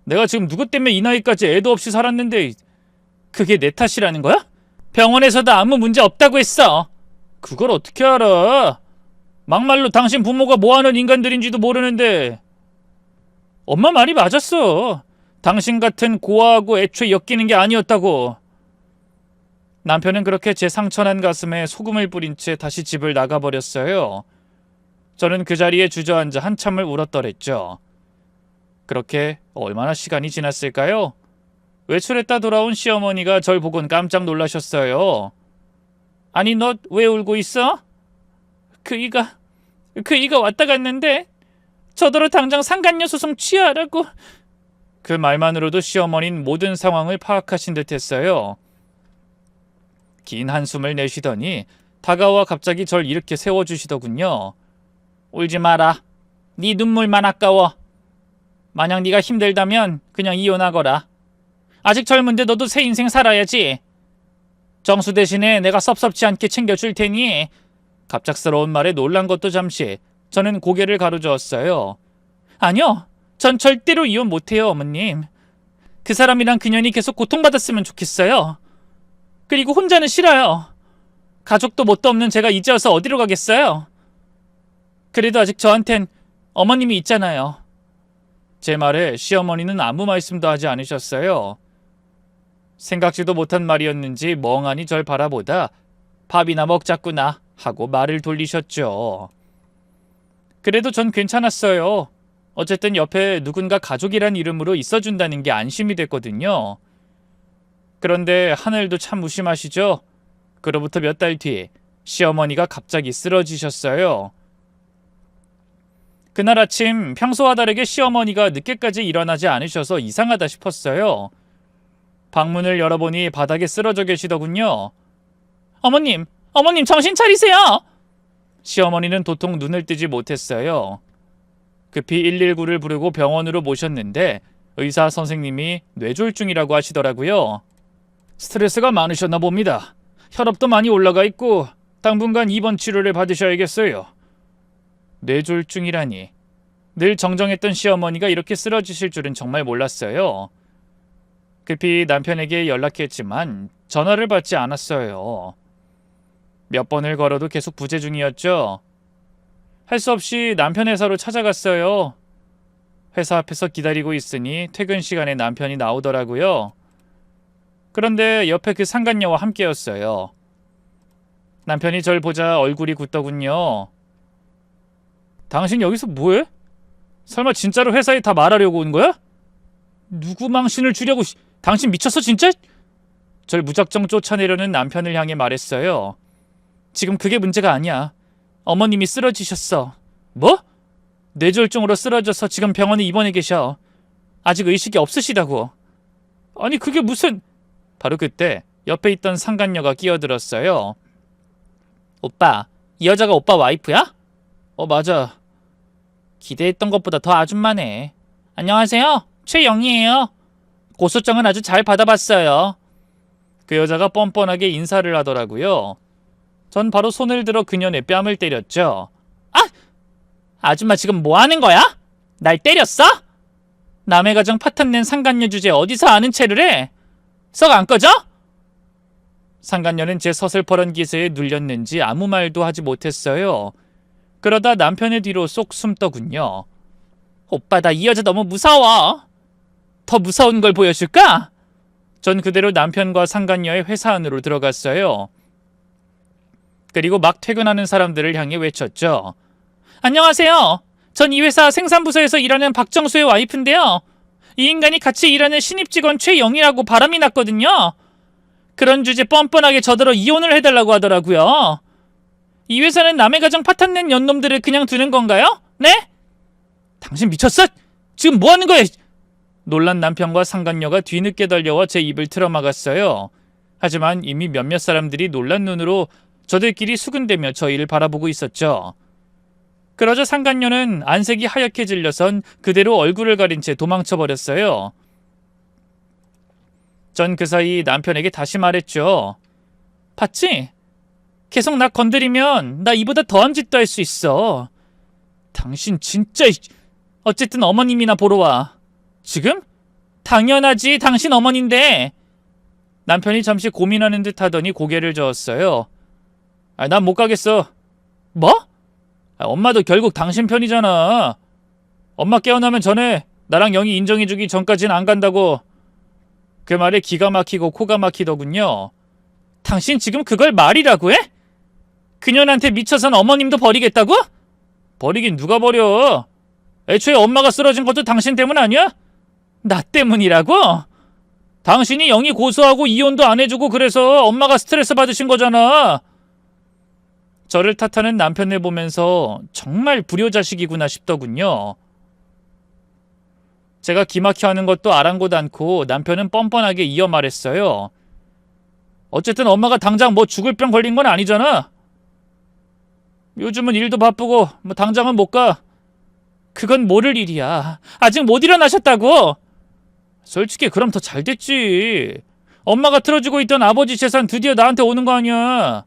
내가 지금 누구 때문에 이 나이까지 애도 없이 살았는데 그게 내 탓이라는 거야? 병원에서도 아무 문제 없다고 했어. 그걸 어떻게 알아? 막말로 당신 부모가 뭐하는 인간들인지도 모르는데. 엄마 말이 맞았어. 당신 같은 고아하고 애초에 엮이는 게 아니었다고. 남편은 그렇게 제 상처난 가슴에 소금을 뿌린 채 다시 집을 나가버렸어요. 저는 그 자리에 주저앉아 한참을 울었더랬죠. 그렇게 얼마나 시간이 지났을까요? 외출했다 돌아온 시어머니가 절 보곤 깜짝 놀라셨어요. 아니, 너 왜 울고 있어? 그 이가 왔다 갔는데 저더러 당장 상간녀 소송 취하라고. 그 말만으로도 시어머니는 모든 상황을 파악하신 듯했어요. 긴 한숨을 내쉬더니 다가와 갑자기 절 이렇게 세워주시더군요. 울지 마라. 네 눈물만 아까워. 만약 네가 힘들다면 그냥 이혼하거라. 아직 젊은데 너도 새 인생 살아야지. 정수 대신에 내가 섭섭지 않게 챙겨줄 테니. 갑작스러운 말에 놀란 것도 잠시 저는 고개를 가로저었어요. 아니요. 전 절대로 이혼 못해요, 어머님. 그 사람이랑 그년이 계속 고통받았으면 좋겠어요. 그리고 혼자는 싫어요. 가족도 뭣도 없는 제가 이제 와서 어디로 가겠어요? 그래도 아직 저한텐 어머님이 있잖아요. 제 말에 시어머니는 아무 말씀도 하지 않으셨어요. 생각지도 못한 말이었는지 멍하니 절 바라보다 밥이나 먹자꾸나 하고 말을 돌리셨죠. 그래도 전 괜찮았어요. 어쨌든 옆에 누군가 가족이란 이름으로 있어준다는 게 안심이 됐거든요. 그런데 하늘도 참 무심하시죠? 그로부터 몇 달 뒤 시어머니가 갑자기 쓰러지셨어요. 그날 아침 평소와 다르게 시어머니가 늦게까지 일어나지 않으셔서 이상하다 싶었어요. 방문을 열어보니 바닥에 쓰러져 계시더군요. 어머님 정신 차리세요! 시어머니는 도통 눈을 뜨지 못했어요. 급히 119를 부르고 병원으로 모셨는데 의사 선생님이 뇌졸중이라고 하시더라고요. 스트레스가 많으셨나 봅니다. 혈압도 많이 올라가 있고 당분간 입원 치료를 받으셔야겠어요. 뇌졸중이라니. 늘 정정했던 시어머니가 이렇게 쓰러지실 줄은 정말 몰랐어요. 급히 남편에게 연락했지만 전화를 받지 않았어요. 몇 번을 걸어도 계속 부재 중이었죠. 할 수 없이 남편 회사로 찾아갔어요. 회사 앞에서 기다리고 있으니 퇴근 시간에 남편이 나오더라고요. 그런데 옆에 그 상간녀와 함께였어요. 남편이 절 보자 얼굴이 굳더군요. 당신 여기서 뭐해? 설마 진짜로 회사에 다 말하려고 온 거야? 누구 망신을 주려고. 당신 미쳤어 진짜? 절 무작정 쫓아내려는 남편을 향해 말했어요. 지금 그게 문제가 아니야. 어머님이 쓰러지셨어. 뭐? 뇌졸중으로 쓰러져서 지금 병원에 입원해 계셔. 아직 의식이 없으시다고. 아니 그게 무슨. 바로 그때 옆에 있던 상간녀가 끼어들었어요. 오빠, 이 여자가 오빠 와이프야? 맞아. 기대했던 것보다 더 아줌마네. 안녕하세요. 최영희예요. 고소장은 아주 잘 받아봤어요. 그 여자가 뻔뻔하게 인사를 하더라고요. 전 바로 손을 들어 그녀의 뺨을 때렸죠. 아! 아줌마 지금 뭐 하는 거야? 날 때렸어? 남의 가정 파탄낸 상간녀 주제 어디서 아는 체를 해? 썩 안 꺼져? 상간녀는 제 서슬퍼런 기세에 눌렸는지 아무 말도 하지 못했어요. 그러다 남편의 뒤로 쏙 숨더군요. 오빠, 나 이 여자 너무 무서워. 더 무서운 걸 보여줄까? 전 그대로 남편과 상간녀의 회사 안으로 들어갔어요. 그리고 막 퇴근하는 사람들을 향해 외쳤죠. 안녕하세요. 전 이 회사 생산부서에서 일하는 박정수의 와이프인데요. 이 인간이 같이 일하는 신입 직원 최영이라고 바람이 났거든요. 그런 주제 뻔뻔하게 저더러 이혼을 해달라고 하더라고요. 이 회사는 남의 가정 파탄낸 년놈들을 그냥 두는 건가요? 네? 당신 미쳤어? 지금 뭐 하는 거야? 놀란 남편과 상간녀가 뒤늦게 달려와 제 입을 틀어막았어요. 하지만 이미 몇몇 사람들이 놀란 눈으로 저들끼리 수근대며 저희를 바라보고 있었죠. 그러자 상간녀는 안색이 하얗게 질려선 그대로 얼굴을 가린 채 도망쳐버렸어요. 전 그 사이 남편에게 다시 말했죠. 봤지? 계속 나 건드리면 나 이보다 더한 짓도 할 수 있어. 당신 진짜... 어쨌든 어머님이나 보러 와. 지금? 당연하지. 당신 어머니인데. 남편이 잠시 고민하는 듯 하더니 고개를 저었어요. 난 못 가겠어. 뭐? 엄마도 결국 당신 편이잖아. 엄마 깨어나면 전에 나랑 영희 인정해주기 전까진 안 간다고. 그 말에 기가 막히고 코가 막히더군요. 당신 지금 그걸 말이라고 해? 그년한테 미쳐선 어머님도 버리겠다고? 버리긴 누가 버려. 애초에 엄마가 쓰러진 것도 당신 때문 아니야? 나 때문이라고? 당신이 영희 고소하고 이혼도 안 해주고 그래서 엄마가 스트레스 받으신 거잖아. 저를 탓하는 남편을 보면서 정말 불효자식이구나 싶더군요. 제가 기막혀 하는 것도 아랑곳 않고 남편은 뻔뻔하게 이어 말했어요. 어쨌든 엄마가 당장 뭐 죽을 병 걸린 건 아니잖아. 요즘은 일도 바쁘고 뭐 당장은 못 가. 그건 모를 일이야. 아직 못 일어나셨다고. 솔직히 그럼 더 잘 됐지. 엄마가 틀어주고 있던 아버지 재산 드디어 나한테 오는 거 아니야.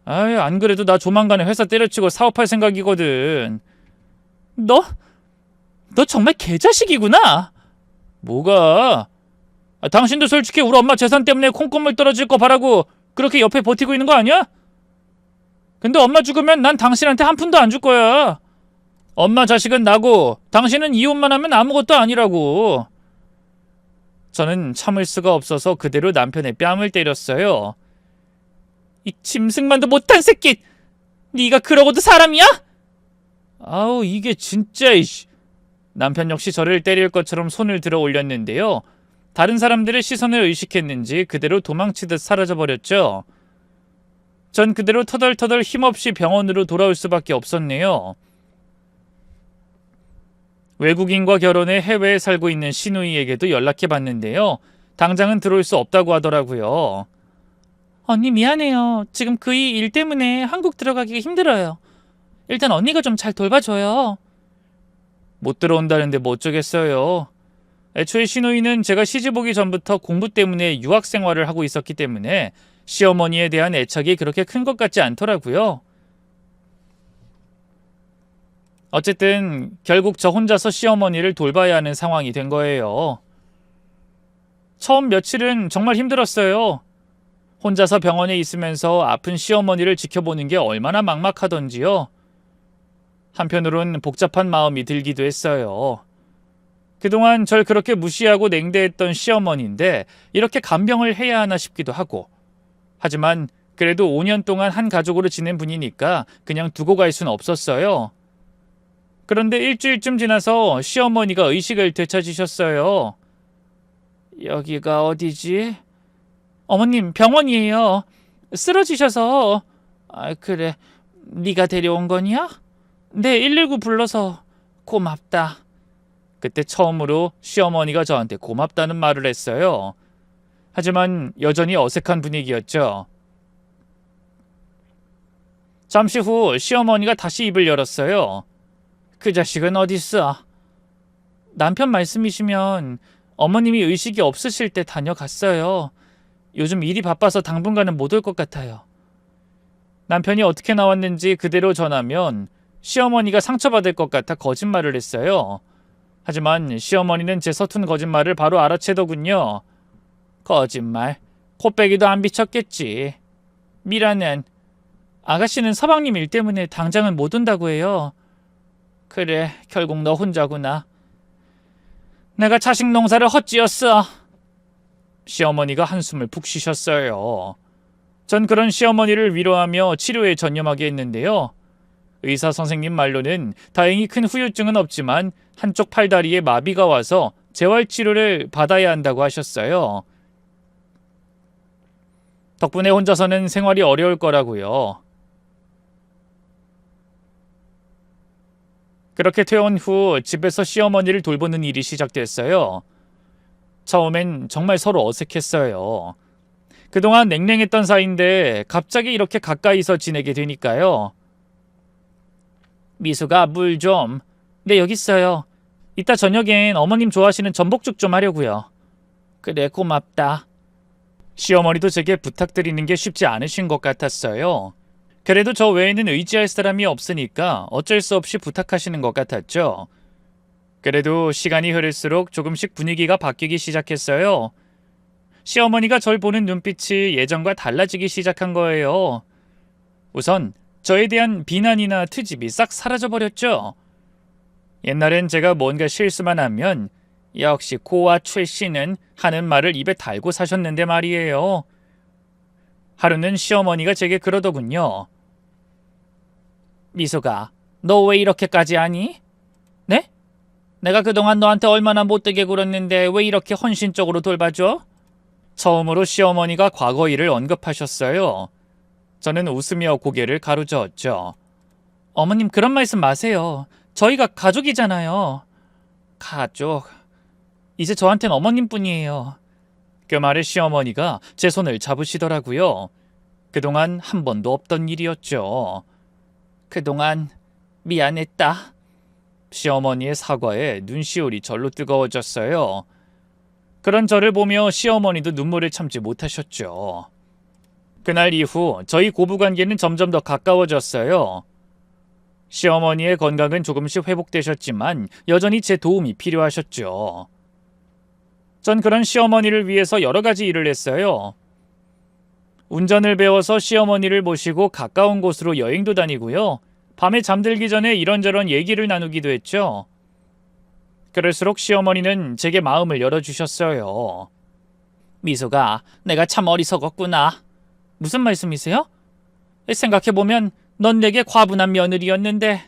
아이, 안 그래도 나 조만간에 회사 때려치고 사업할 생각이거든. 너 정말 개자식이구나. 뭐가? 당신도 솔직히 우리 엄마 재산 때문에 콩고물 떨어질 거 바라고 그렇게 옆에 버티고 있는 거 아니야? 근데 엄마 죽으면 난 당신한테 한 푼도 안 줄 거야. 엄마 자식은 나고 당신은 이혼만 하면 아무것도 아니라고. 저는 참을 수가 없어서 그대로 남편의 뺨을 때렸어요. 이 짐승만도 못한 새끼! 네가 그러고도 사람이야? 아우, 이게 진짜... 남편 역시 저를 때릴 것처럼 손을 들어 올렸는데요. 다른 사람들의 시선을 의식했는지 그대로 도망치듯 사라져버렸죠. 전 그대로 터덜터덜 힘없이 병원으로 돌아올 수밖에 없었네요. 외국인과 결혼해 해외에 살고 있는 시누이에게도 연락해봤는데요. 당장은 들어올 수 없다고 하더라고요. 언니 미안해요. 지금 그이 일 때문에 한국 들어가기가 힘들어요. 일단 언니가 좀 잘 돌봐줘요. 못 들어온다는데 뭐 어쩌겠어요. 애초에 시누이는 제가 시집 오기 전부터 공부 때문에 유학 생활을 하고 있었기 때문에 시어머니에 대한 애착이 그렇게 큰 것 같지 않더라고요. 어쨌든 결국 저 혼자서 시어머니를 돌봐야 하는 상황이 된 거예요. 처음 며칠은 정말 힘들었어요. 혼자서 병원에 있으면서 아픈 시어머니를 지켜보는 게 얼마나 막막하던지요. 한편으론 복잡한 마음이 들기도 했어요. 그동안 절 그렇게 무시하고 냉대했던 시어머니인데 이렇게 간병을 해야 하나 싶기도 하고. 하지만 그래도 5년 동안 한 가족으로 지낸 분이니까 그냥 두고 갈 수는 없었어요. 그런데 일주일쯤 지나서 시어머니가 의식을 되찾으셨어요. 여기가 어디지? 어머님, 병원이에요. 쓰러지셔서. 그래. 네가 데려온 거냐? 네, 119 불러서 고맙다. 그때 처음으로 시어머니가 저한테 고맙다는 말을 했어요. 하지만 여전히 어색한 분위기였죠. 잠시 후 시어머니가 다시 입을 열었어요. 그 자식은 어딨어? 남편 말씀이시면 어머님이 의식이 없으실 때 다녀갔어요. 요즘 일이 바빠서 당분간은 못 올 것 같아요. 남편이 어떻게 나왔는지 그대로 전하면 시어머니가 상처받을 것 같아 거짓말을 했어요. 하지만 시어머니는 제 서툰 거짓말을 바로 알아채더군요. 거짓말. 코빼기도 안 비쳤겠지. 미라는 아가씨는 서방님 일 때문에 당장은 못 온다고 해요. 그래, 결국 너 혼자구나. 내가 자식 농사를 헛지었어. 시어머니가 한숨을 푹 쉬셨어요. 전 그런 시어머니를 위로하며 치료에 전념하게 했는데요. 의사 선생님 말로는 다행히 큰 후유증은 없지만 한쪽 팔다리에 마비가 와서 재활치료를 받아야 한다고 하셨어요. 덕분에 혼자서는 생활이 어려울 거라고요. 그렇게 퇴원 후 집에서 시어머니를 돌보는 일이 시작됐어요. 처음엔 정말 서로 어색했어요. 그동안 냉랭했던 사이인데 갑자기 이렇게 가까이서 지내게 되니까요. 미수가 물 좀. 네, 여기 있어요. 이따 저녁엔 어머님 좋아하시는 전복죽 좀 하려고요. 그래, 고맙다. 시어머니도 제게 부탁드리는 게 쉽지 않으신 것 같았어요. 그래도 저 외에는 의지할 사람이 없으니까 어쩔 수 없이 부탁하시는 것 같았죠. 그래도 시간이 흐를수록 조금씩 분위기가 바뀌기 시작했어요. 시어머니가 절 보는 눈빛이 예전과 달라지기 시작한 거예요. 우선 저에 대한 비난이나 트집이 싹 사라져버렸죠. 옛날엔 제가 뭔가 실수만 하면 역시 고아 출신은 하는 말을 입에 달고 사셨는데 말이에요. 하루는 시어머니가 제게 그러더군요. 미소가, 너 왜 이렇게까지 하니? 네? 내가 그동안 너한테 얼마나 못되게 굴었는데 왜 이렇게 헌신적으로 돌봐줘? 처음으로 시어머니가 과거 일을 언급하셨어요. 저는 웃으며 고개를 가로저었죠. 어머님, 그런 말씀 마세요. 저희가 가족이잖아요. 가족? 이제 저한텐 어머님뿐이에요. 그 말에 시어머니가 제 손을 잡으시더라고요. 그동안 한 번도 없던 일이었죠. 그동안 미안했다. 시어머니의 사과에 눈시울이 절로 뜨거워졌어요. 그런 저를 보며 시어머니도 눈물을 참지 못하셨죠. 그날 이후 저희 고부관계는 점점 더 가까워졌어요. 시어머니의 건강은 조금씩 회복되셨지만 여전히 제 도움이 필요하셨죠. 전 그런 시어머니를 위해서 여러 가지 일을 했어요. 운전을 배워서 시어머니를 모시고 가까운 곳으로 여행도 다니고요. 밤에 잠들기 전에 이런저런 얘기를 나누기도 했죠. 그럴수록 시어머니는 제게 마음을 열어주셨어요. 미소가, 내가 참 어리석었구나. 무슨 말씀이세요? 생각해보면 넌 내게 과분한 며느리였는데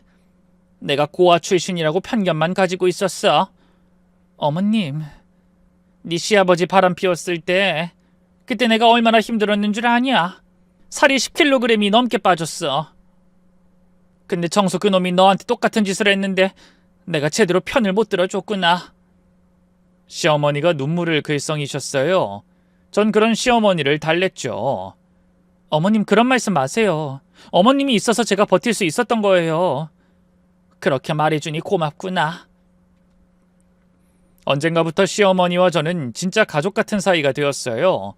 내가 고아 출신이라고 편견만 가지고 있었어. 어머님, 네 시아버지 바람 피웠을 때 그때 내가 얼마나 힘들었는 줄 아냐? 살이 10kg이 넘게 빠졌어. 근데 정수 그놈이 너한테 똑같은 짓을 했는데 내가 제대로 편을 못 들어줬구나. 시어머니가 눈물을 글썽이셨어요. 전 그런 시어머니를 달랬죠. 어머님, 그런 말씀 마세요. 어머님이 있어서 제가 버틸 수 있었던 거예요. 그렇게 말해주니 고맙구나. 언젠가부터 시어머니와 저는 진짜 가족 같은 사이가 되었어요.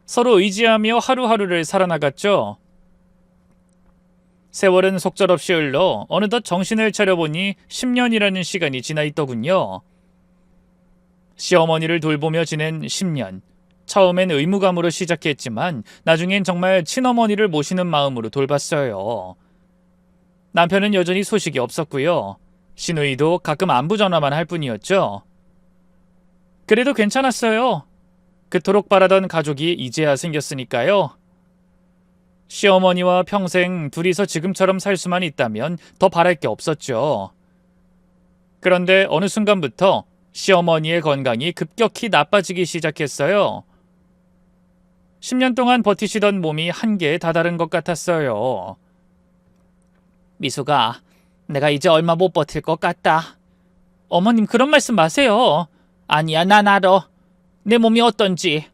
서로 의지하며 하루하루를 살아나갔죠. 세월은 속절없이 흘러 어느덧 정신을 차려보니 10년이라는 시간이 지나 있더군요. 시어머니를 돌보며 지낸 10년. 처음엔 의무감으로 시작했지만 나중엔 정말 친어머니를 모시는 마음으로 돌봤어요. 남편은 여전히 소식이 없었고요. 시누이도 가끔 안부 전화만 할 뿐이었죠. 그래도 괜찮았어요. 그토록 바라던 가족이 이제야 생겼으니까요. 시어머니와 평생 둘이서 지금처럼 살 수만 있다면 더 바랄 게 없었죠. 그런데 어느 순간부터 시어머니의 건강이 급격히 나빠지기 시작했어요. 10년 동안 버티시던 몸이 한계에 다다른 것 같았어요. 미수가, 내가 이제 얼마 못 버틸 것 같다. 어머님, 그런 말씀 마세요. 아니야, 난 알아. 내 몸이 어떤지.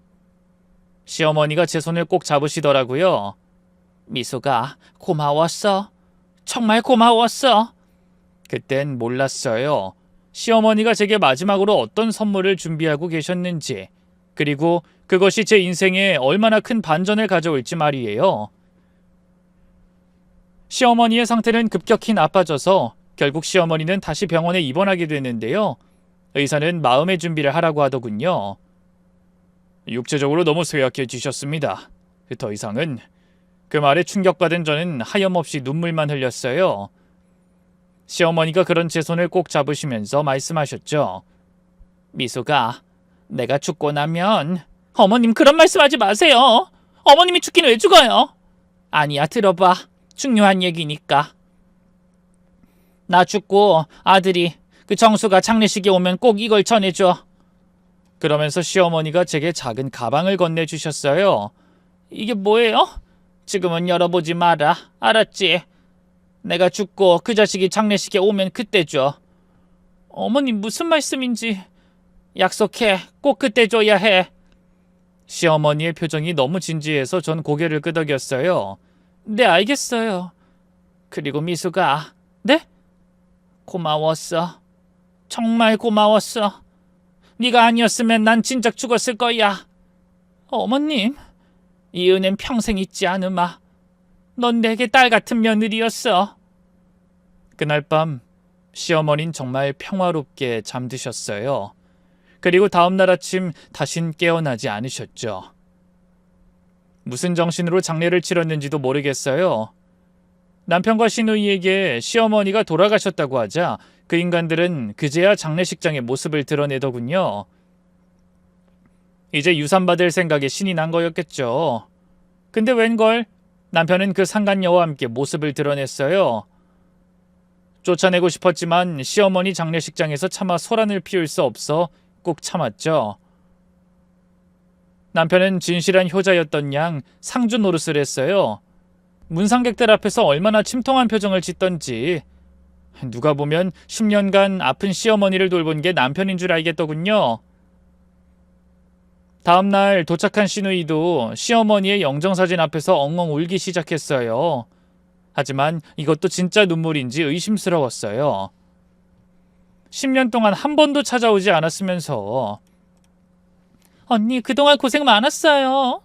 시어머니가 제 손을 꼭 잡으시더라고요. 미수가, 고마웠어. 정말 고마웠어. 그땐 몰랐어요. 시어머니가 제게 마지막으로 어떤 선물을 준비하고 계셨는지, 그리고 그것이 제 인생에 얼마나 큰 반전을 가져올지 말이에요. 시어머니의 상태는 급격히 나빠져서 결국 시어머니는 다시 병원에 입원하게 됐는데요. 의사는 마음의 준비를 하라고 하더군요. 육체적으로 너무 쇠약해지셨습니다. 더 이상은 그 말에 충격받은 저는 하염없이 눈물만 흘렸어요. 시어머니가 그런 제 손을 꼭 잡으시면서 말씀하셨죠. 미수가, 내가 죽고 나면... 어머님, 그런 말씀하지 마세요. 어머님이 죽긴 왜 죽어요? 아니야, 들어봐. 중요한 얘기니까. 나 죽고 아들이, 그 정수가 장례식에 오면 꼭 이걸 전해줘. 그러면서 시어머니가 제게 작은 가방을 건네주셨어요. 이게 뭐예요? 지금은 열어보지 마라. 알았지? 내가 죽고 그 자식이 장례식에 오면 그때 줘. 어머님, 무슨 말씀인지. 약속해. 꼭 그때 줘야 해. 시어머니의 표정이 너무 진지해서 전 고개를 끄덕였어요. 네, 알겠어요. 그리고 미수가. 네? 고마웠어. 정말 고마웠어. 네가 아니었으면 난 진작 죽었을 거야. 어머님, 이 은혜는 평생 잊지 않으마. 넌 내게 딸 같은 며느리였어. 그날 밤 시어머니는 정말 평화롭게 잠드셨어요. 그리고 다음날 아침 다신 깨어나지 않으셨죠. 무슨 정신으로 장례를 치렀는지도 모르겠어요. 남편과 시누이에게 시어머니가 돌아가셨다고 하자 그 인간들은 그제야 장례식장의 모습을 드러내더군요. 이제 유산받을 생각에 신이 난 거였겠죠. 근데 웬걸 남편은 그 상간녀와 함께 모습을 드러냈어요. 쫓아내고 싶었지만 시어머니 장례식장에서 차마 소란을 피울 수 없어 꼭 참았죠. 남편은 진실한 효자였던 양 상주 노릇을 했어요. 문상객들 앞에서 얼마나 침통한 표정을 짓던지 누가 보면 10년간 아픈 시어머니를 돌본 게 남편인 줄 알겠더군요. 다음날 도착한 시누이도 시어머니의 영정사진 앞에서 엉엉 울기 시작했어요. 하지만 이것도 진짜 눈물인지 의심스러웠어요. 10년 동안 한 번도 찾아오지 않았으면서. 언니, 그동안 고생 많았어요.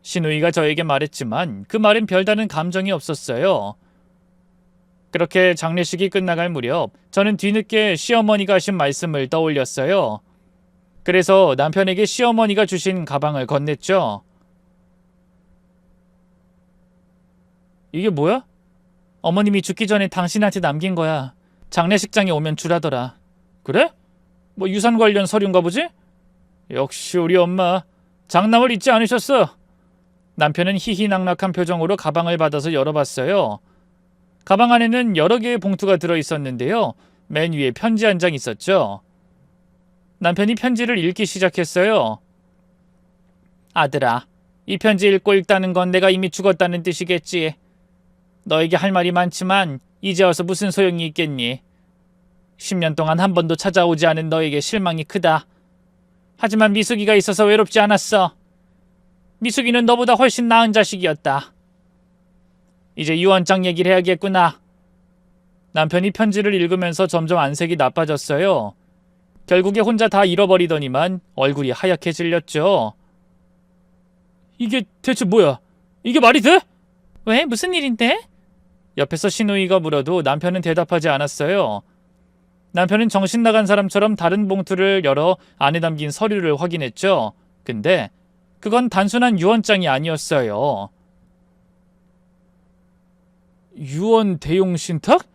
시누이가 저에게 말했지만 그 말엔 별다른 감정이 없었어요. 그렇게 장례식이 끝나갈 무렵 저는 뒤늦게 시어머니가 하신 말씀을 떠올렸어요. 그래서 남편에게 시어머니가 주신 가방을 건넸죠. 이게 뭐야? 어머님이 죽기 전에 당신한테 남긴 거야. 장례식장에 오면 주라더라. 그래? 뭐 유산 관련 서류인가 보지? 역시 우리 엄마 장남을 잊지 않으셨어. 남편은 희희낙낙한 표정으로 가방을 받아서 열어봤어요. 가방 안에는 여러 개의 봉투가 들어있었는데요. 맨 위에 편지 한 장 있었죠. 남편이 편지를 읽기 시작했어요. 아들아, 이 편지 읽고 읽다는 건 내가 이미 죽었다는 뜻이겠지. 너에게 할 말이 많지만 이제 와서 무슨 소용이 있겠니? 10년 동안 한 번도 찾아오지 않은 너에게 실망이 크다. 하지만 미숙이가 있어서 외롭지 않았어. 미숙이는 너보다 훨씬 나은 자식이었다. 이제 유언장 얘기를 해야겠구나. 남편이 편지를 읽으면서 점점 안색이 나빠졌어요. 결국에 혼자 다 잃어버리더니만 얼굴이 하얗게 질렸죠. 이게 대체 뭐야? 이게 말이 돼? 왜? 무슨 일인데? 옆에서 시누이가 물어도 남편은 대답하지 않았어요. 남편은 정신 나간 사람처럼 다른 봉투를 열어 안에 담긴 서류를 확인했죠. 근데 그건 단순한 유언장이 아니었어요. 유언 대용 신탁?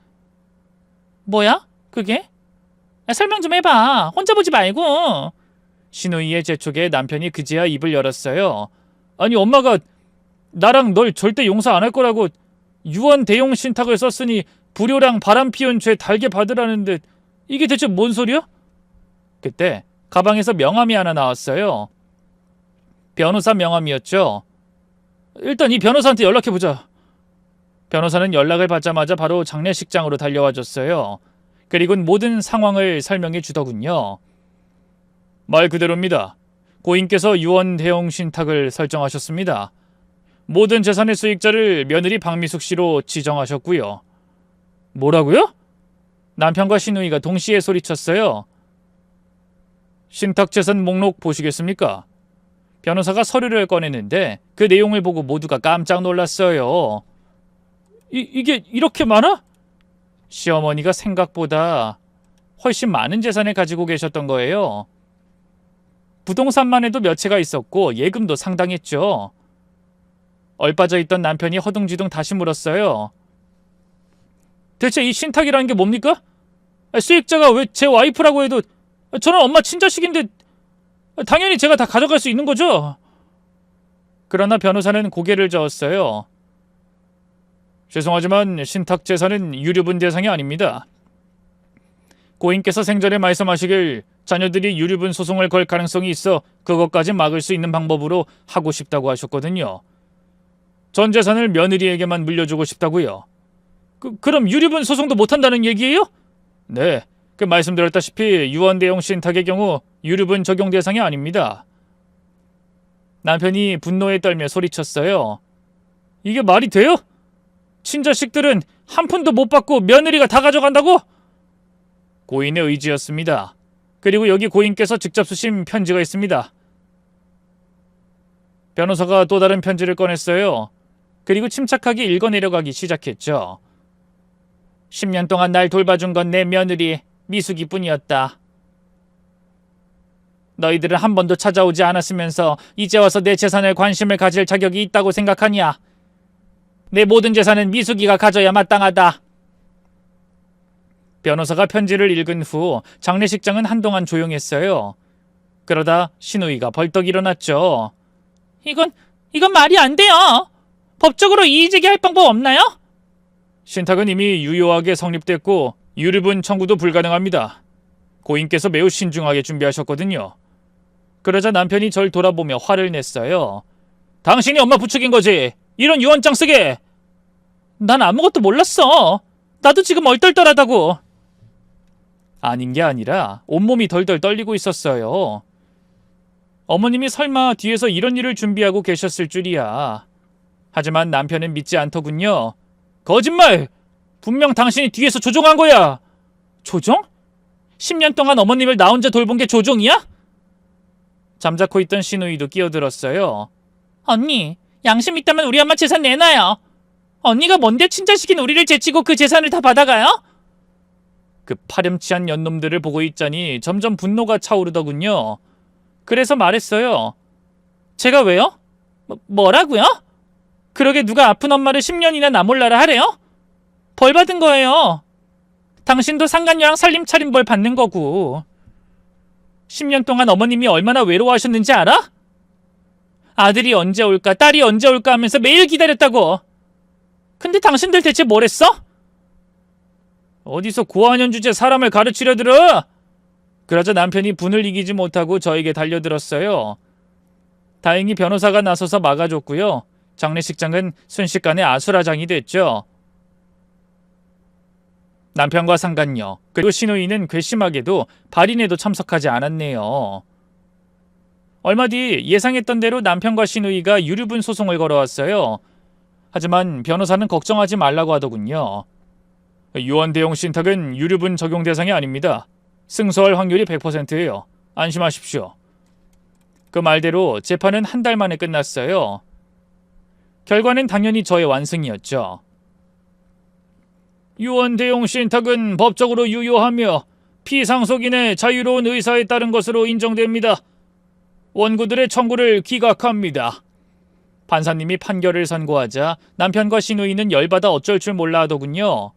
뭐야? 그게? 설명 좀 해봐. 혼자 보지 말고. 시누이의 재촉에 남편이 그제야 입을 열었어요. 아니, 엄마가 나랑 널 절대 용서 안 할 거라고 유언 대용 신탁을 썼으니 불효랑 바람 피운 죄 달게 받으라는데 이게 대체 뭔 소리야? 그때 가방에서 명함이 하나 나왔어요. 변호사 명함이었죠. 일단 이 변호사한테 연락해보자. 변호사는 연락을 받자마자 바로 장례식장으로 달려와 줬어요. 그리고는 모든 상황을 설명해 주더군요. 말 그대로입니다. 고인께서 유언 대용 신탁을 설정하셨습니다. 모든 재산의 수익자를 며느리 박미숙 씨로 지정하셨고요. 뭐라고요? 남편과 시누이가 동시에 소리쳤어요. 신탁재산 목록 보시겠습니까? 변호사가 서류를 꺼내는데 그 내용을 보고 모두가 깜짝 놀랐어요. 이게 이렇게 많아? 시어머니가 생각보다 훨씬 많은 재산을 가지고 계셨던 거예요. 부동산만 해도 몇 채가 있었고 예금도 상당했죠. 얼빠져 있던 남편이 허둥지둥 다시 물었어요. 대체 이 신탁이라는 게 뭡니까? 수익자가 왜 제 와이프라고 해도 저는 엄마 친자식인데 당연히 제가 다 가져갈 수 있는 거죠? 그러나 변호사는 고개를 저었어요. 죄송하지만 신탁 재산은 유류분 대상이 아닙니다. 고인께서 생전에 말씀하시길 자녀들이 유류분 소송을 걸 가능성이 있어 그것까지 막을 수 있는 방법으로 하고 싶다고 하셨거든요. 전 재산을 며느리에게만 물려주고 싶다고요. 그럼 유류분 소송도 못한다는 얘기예요? 네, 말씀드렸다시피 유언대용 신탁의 경우 유류분 적용 대상이 아닙니다. 남편이 분노에 떨며 소리쳤어요. 이게 말이 돼요? 친자식들은 한 푼도 못 받고 며느리가 다 가져간다고? 고인의 의지였습니다. 그리고 여기 고인께서 직접 쓰신 편지가 있습니다. 변호사가 또 다른 편지를 꺼냈어요. 그리고 침착하게 읽어내려가기 시작했죠. 10년 동안 날 돌봐준 건 내 며느리 미숙이뿐이었다. 너희들은 한 번도 찾아오지 않았으면서 이제 와서 내 재산에 관심을 가질 자격이 있다고 생각하냐? 내 모든 재산은 미숙이가 가져야 마땅하다. 변호사가 편지를 읽은 후 장례식장은 한동안 조용했어요. 그러다 신우이가 벌떡 일어났죠. 이건 말이 안 돼요. 법적으로 이의제기할 방법 없나요? 신탁은 이미 유효하게 성립됐고 유류분 청구도 불가능합니다. 고인께서 매우 신중하게 준비하셨거든요. 그러자 남편이 절 돌아보며 화를 냈어요. 당신이 엄마 부축인 거지? 이런 유언장 쓰게! 난 아무것도 몰랐어. 나도 지금 얼떨떨하다고. 아닌 게 아니라 온몸이 덜덜 떨리고 있었어요. 어머님이 설마 뒤에서 이런 일을 준비하고 계셨을 줄이야. 하지만 남편은 믿지 않더군요. 거짓말! 분명 당신이 뒤에서 조종한 거야. 조종? 10년 동안 어머님을 나 혼자 돌본 게 조종이야? 잠자코 있던 신우이도 끼어들었어요. 언니, 양심 있다면 우리 엄마 재산 내놔요. 언니가 뭔데 친자식인 우리를 제치고 그 재산을 다 받아가요? 그 파렴치한 연놈들을 보고 있자니 점점 분노가 차오르더군요. 그래서 말했어요. 제가 왜요? 뭐라고요? 그러게 누가 아픈 엄마를 10년이나 나 몰라라 하래요? 벌 받은 거예요. 당신도 상간녀랑 살림 차림 벌 받는 거고. 10년 동안 어머님이 얼마나 외로워하셨는지 알아? 아들이 언제 올까 딸이 언제 올까 하면서 매일 기다렸다고. 근데 당신들 대체 뭘 했어? 어디서 고아년 주제 사람을 가르치려 들어? 그러자 남편이 분을 이기지 못하고 저에게 달려들었어요. 다행히 변호사가 나서서 막아줬고요. 장례식장은 순식간에 아수라장이 됐죠. 남편과 상간녀 그리고 신우이는 괘씸하게도 발인에도 참석하지 않았네요. 얼마 뒤 예상했던 대로 남편과 신우이가 유류분 소송을 걸어왔어요. 하지만 변호사는 걱정하지 말라고 하더군요. 유언대용 신탁은 유류분 적용 대상이 아닙니다. 승소할 확률이 100%예요. 안심하십시오. 그 말대로 재판은 한 달 만에 끝났어요. 결과는 당연히 저의 완승이었죠. 유언대용 신탁은 법적으로 유효하며 피상속인의 자유로운 의사에 따른 것으로 인정됩니다. 원고들의 청구를 기각합니다. 판사님이 판결을 선고하자 남편과 신우이는 열받아 어쩔 줄 몰라 하더군요.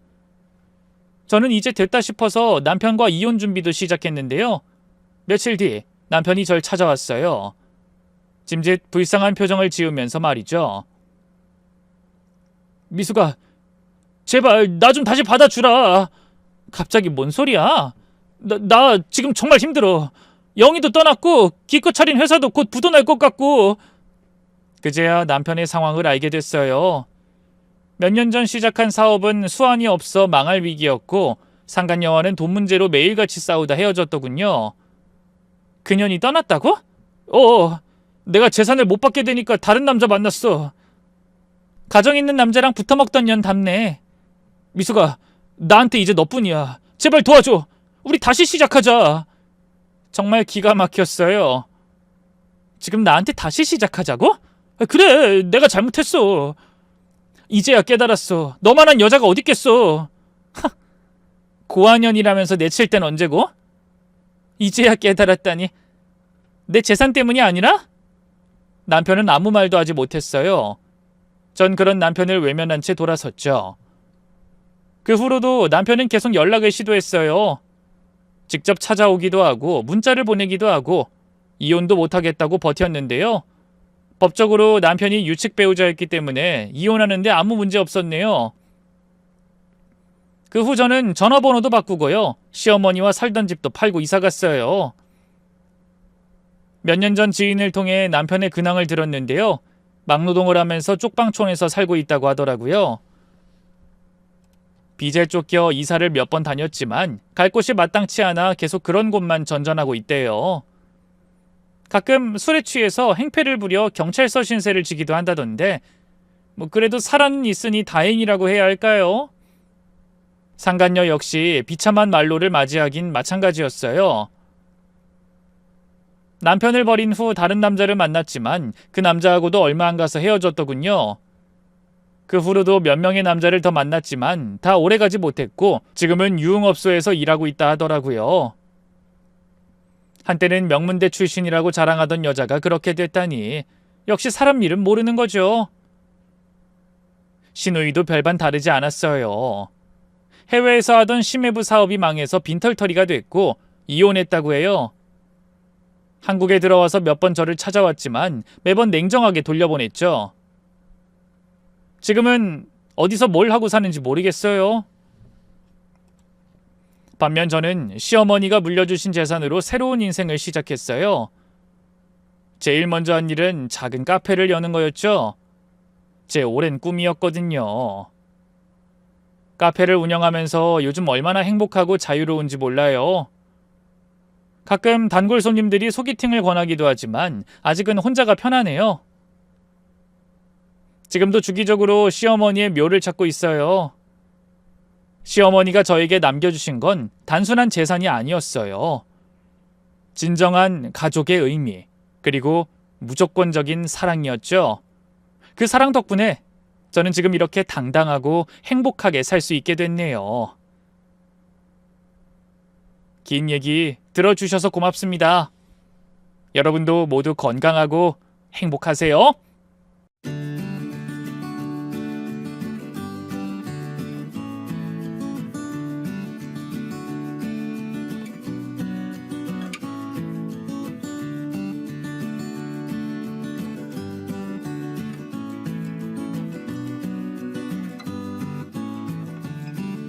저는 이제 됐다 싶어서 남편과 이혼 준비도 시작했는데요. 며칠 뒤 남편이 절 찾아왔어요. 짐짓 불쌍한 표정을 지으면서 말이죠. 미수가 제발 나 좀 다시 받아주라. 갑자기 뭔 소리야? 나 지금 정말 힘들어. 영희도 떠났고 기껏 차린 회사도 곧 부도날 것 같고. 그제야 남편의 상황을 알게 됐어요. 몇 년 전 시작한 사업은 수완이 없어 망할 위기였고 상간녀와는 돈 문제로 매일같이 싸우다 헤어졌더군요. 그년이 떠났다고? 내가 재산을 못 받게 되니까 다른 남자 만났어. 가정 있는 남자랑 붙어먹던 년 답네. 미수가 나한테 이제 너뿐이야. 제발 도와줘. 우리 다시 시작하자. 정말 기가 막혔어요. 지금 나한테 다시 시작하자고? 그래, 내가 잘못했어. 이제야 깨달았어. 너만한 여자가 어딨겠어. 고아년이라면서 내칠 땐 언제고? 이제야 깨달았다니. 내 재산 때문이 아니라? 남편은 아무 말도 하지 못했어요. 전 그런 남편을 외면한 채 돌아섰죠. 그 후로도 남편은 계속 연락을 시도했어요. 직접 찾아오기도 하고 문자를 보내기도 하고 이혼도 못하겠다고 버텼는데요. 법적으로 남편이 유책 배우자였기 때문에 이혼하는데 아무 문제 없었네요. 그 후 저는 전화번호도 바꾸고요. 시어머니와 살던 집도 팔고 이사갔어요. 몇 년 전 지인을 통해 남편의 근황을 들었는데요. 막노동을 하면서 쪽방촌에서 살고 있다고 하더라고요. 빚에 쫓겨 이사를 몇 번 다녔지만 갈 곳이 마땅치 않아 계속 그런 곳만 전전하고 있대요. 가끔 술에 취해서 행패를 부려 경찰서 신세를 지기도 한다던데 그래도 살아는 있으니 다행이라고 해야 할까요? 상간녀 역시 비참한 말로를 맞이하긴 마찬가지였어요. 남편을 버린 후 다른 남자를 만났지만 그 남자하고도 얼마 안 가서 헤어졌더군요. 그 후로도 몇 명의 남자를 더 만났지만 다 오래가지 못했고 지금은 유흥업소에서 일하고 있다 하더라고요. 한때는 명문대 출신이라고 자랑하던 여자가 그렇게 됐다니 역시 사람 일은 모르는 거죠. 시누이도 별반 다르지 않았어요. 해외에서 하던 심해부 사업이 망해서 빈털터리가 됐고 이혼했다고 해요. 한국에 들어와서 몇 번 저를 찾아왔지만 매번 냉정하게 돌려보냈죠. 지금은 어디서 뭘 하고 사는지 모르겠어요. 반면 저는 시어머니가 물려주신 재산으로 새로운 인생을 시작했어요. 제일 먼저 한 일은 작은 카페를 여는 거였죠. 제 오랜 꿈이었거든요. 카페를 운영하면서 요즘 얼마나 행복하고 자유로운지 몰라요. 가끔 단골 손님들이 소개팅을 권하기도 하지만 아직은 혼자가 편하네요. 지금도 주기적으로 시어머니의 묘를 찾고 있어요. 시어머니가 저에게 남겨주신 건 단순한 재산이 아니었어요. 진정한 가족의 의미, 그리고 무조건적인 사랑이었죠. 그 사랑 덕분에 저는 지금 이렇게 당당하고 행복하게 살 수 있게 됐네요. 긴 얘기 들어주셔서 고맙습니다. 여러분도 모두 건강하고 행복하세요.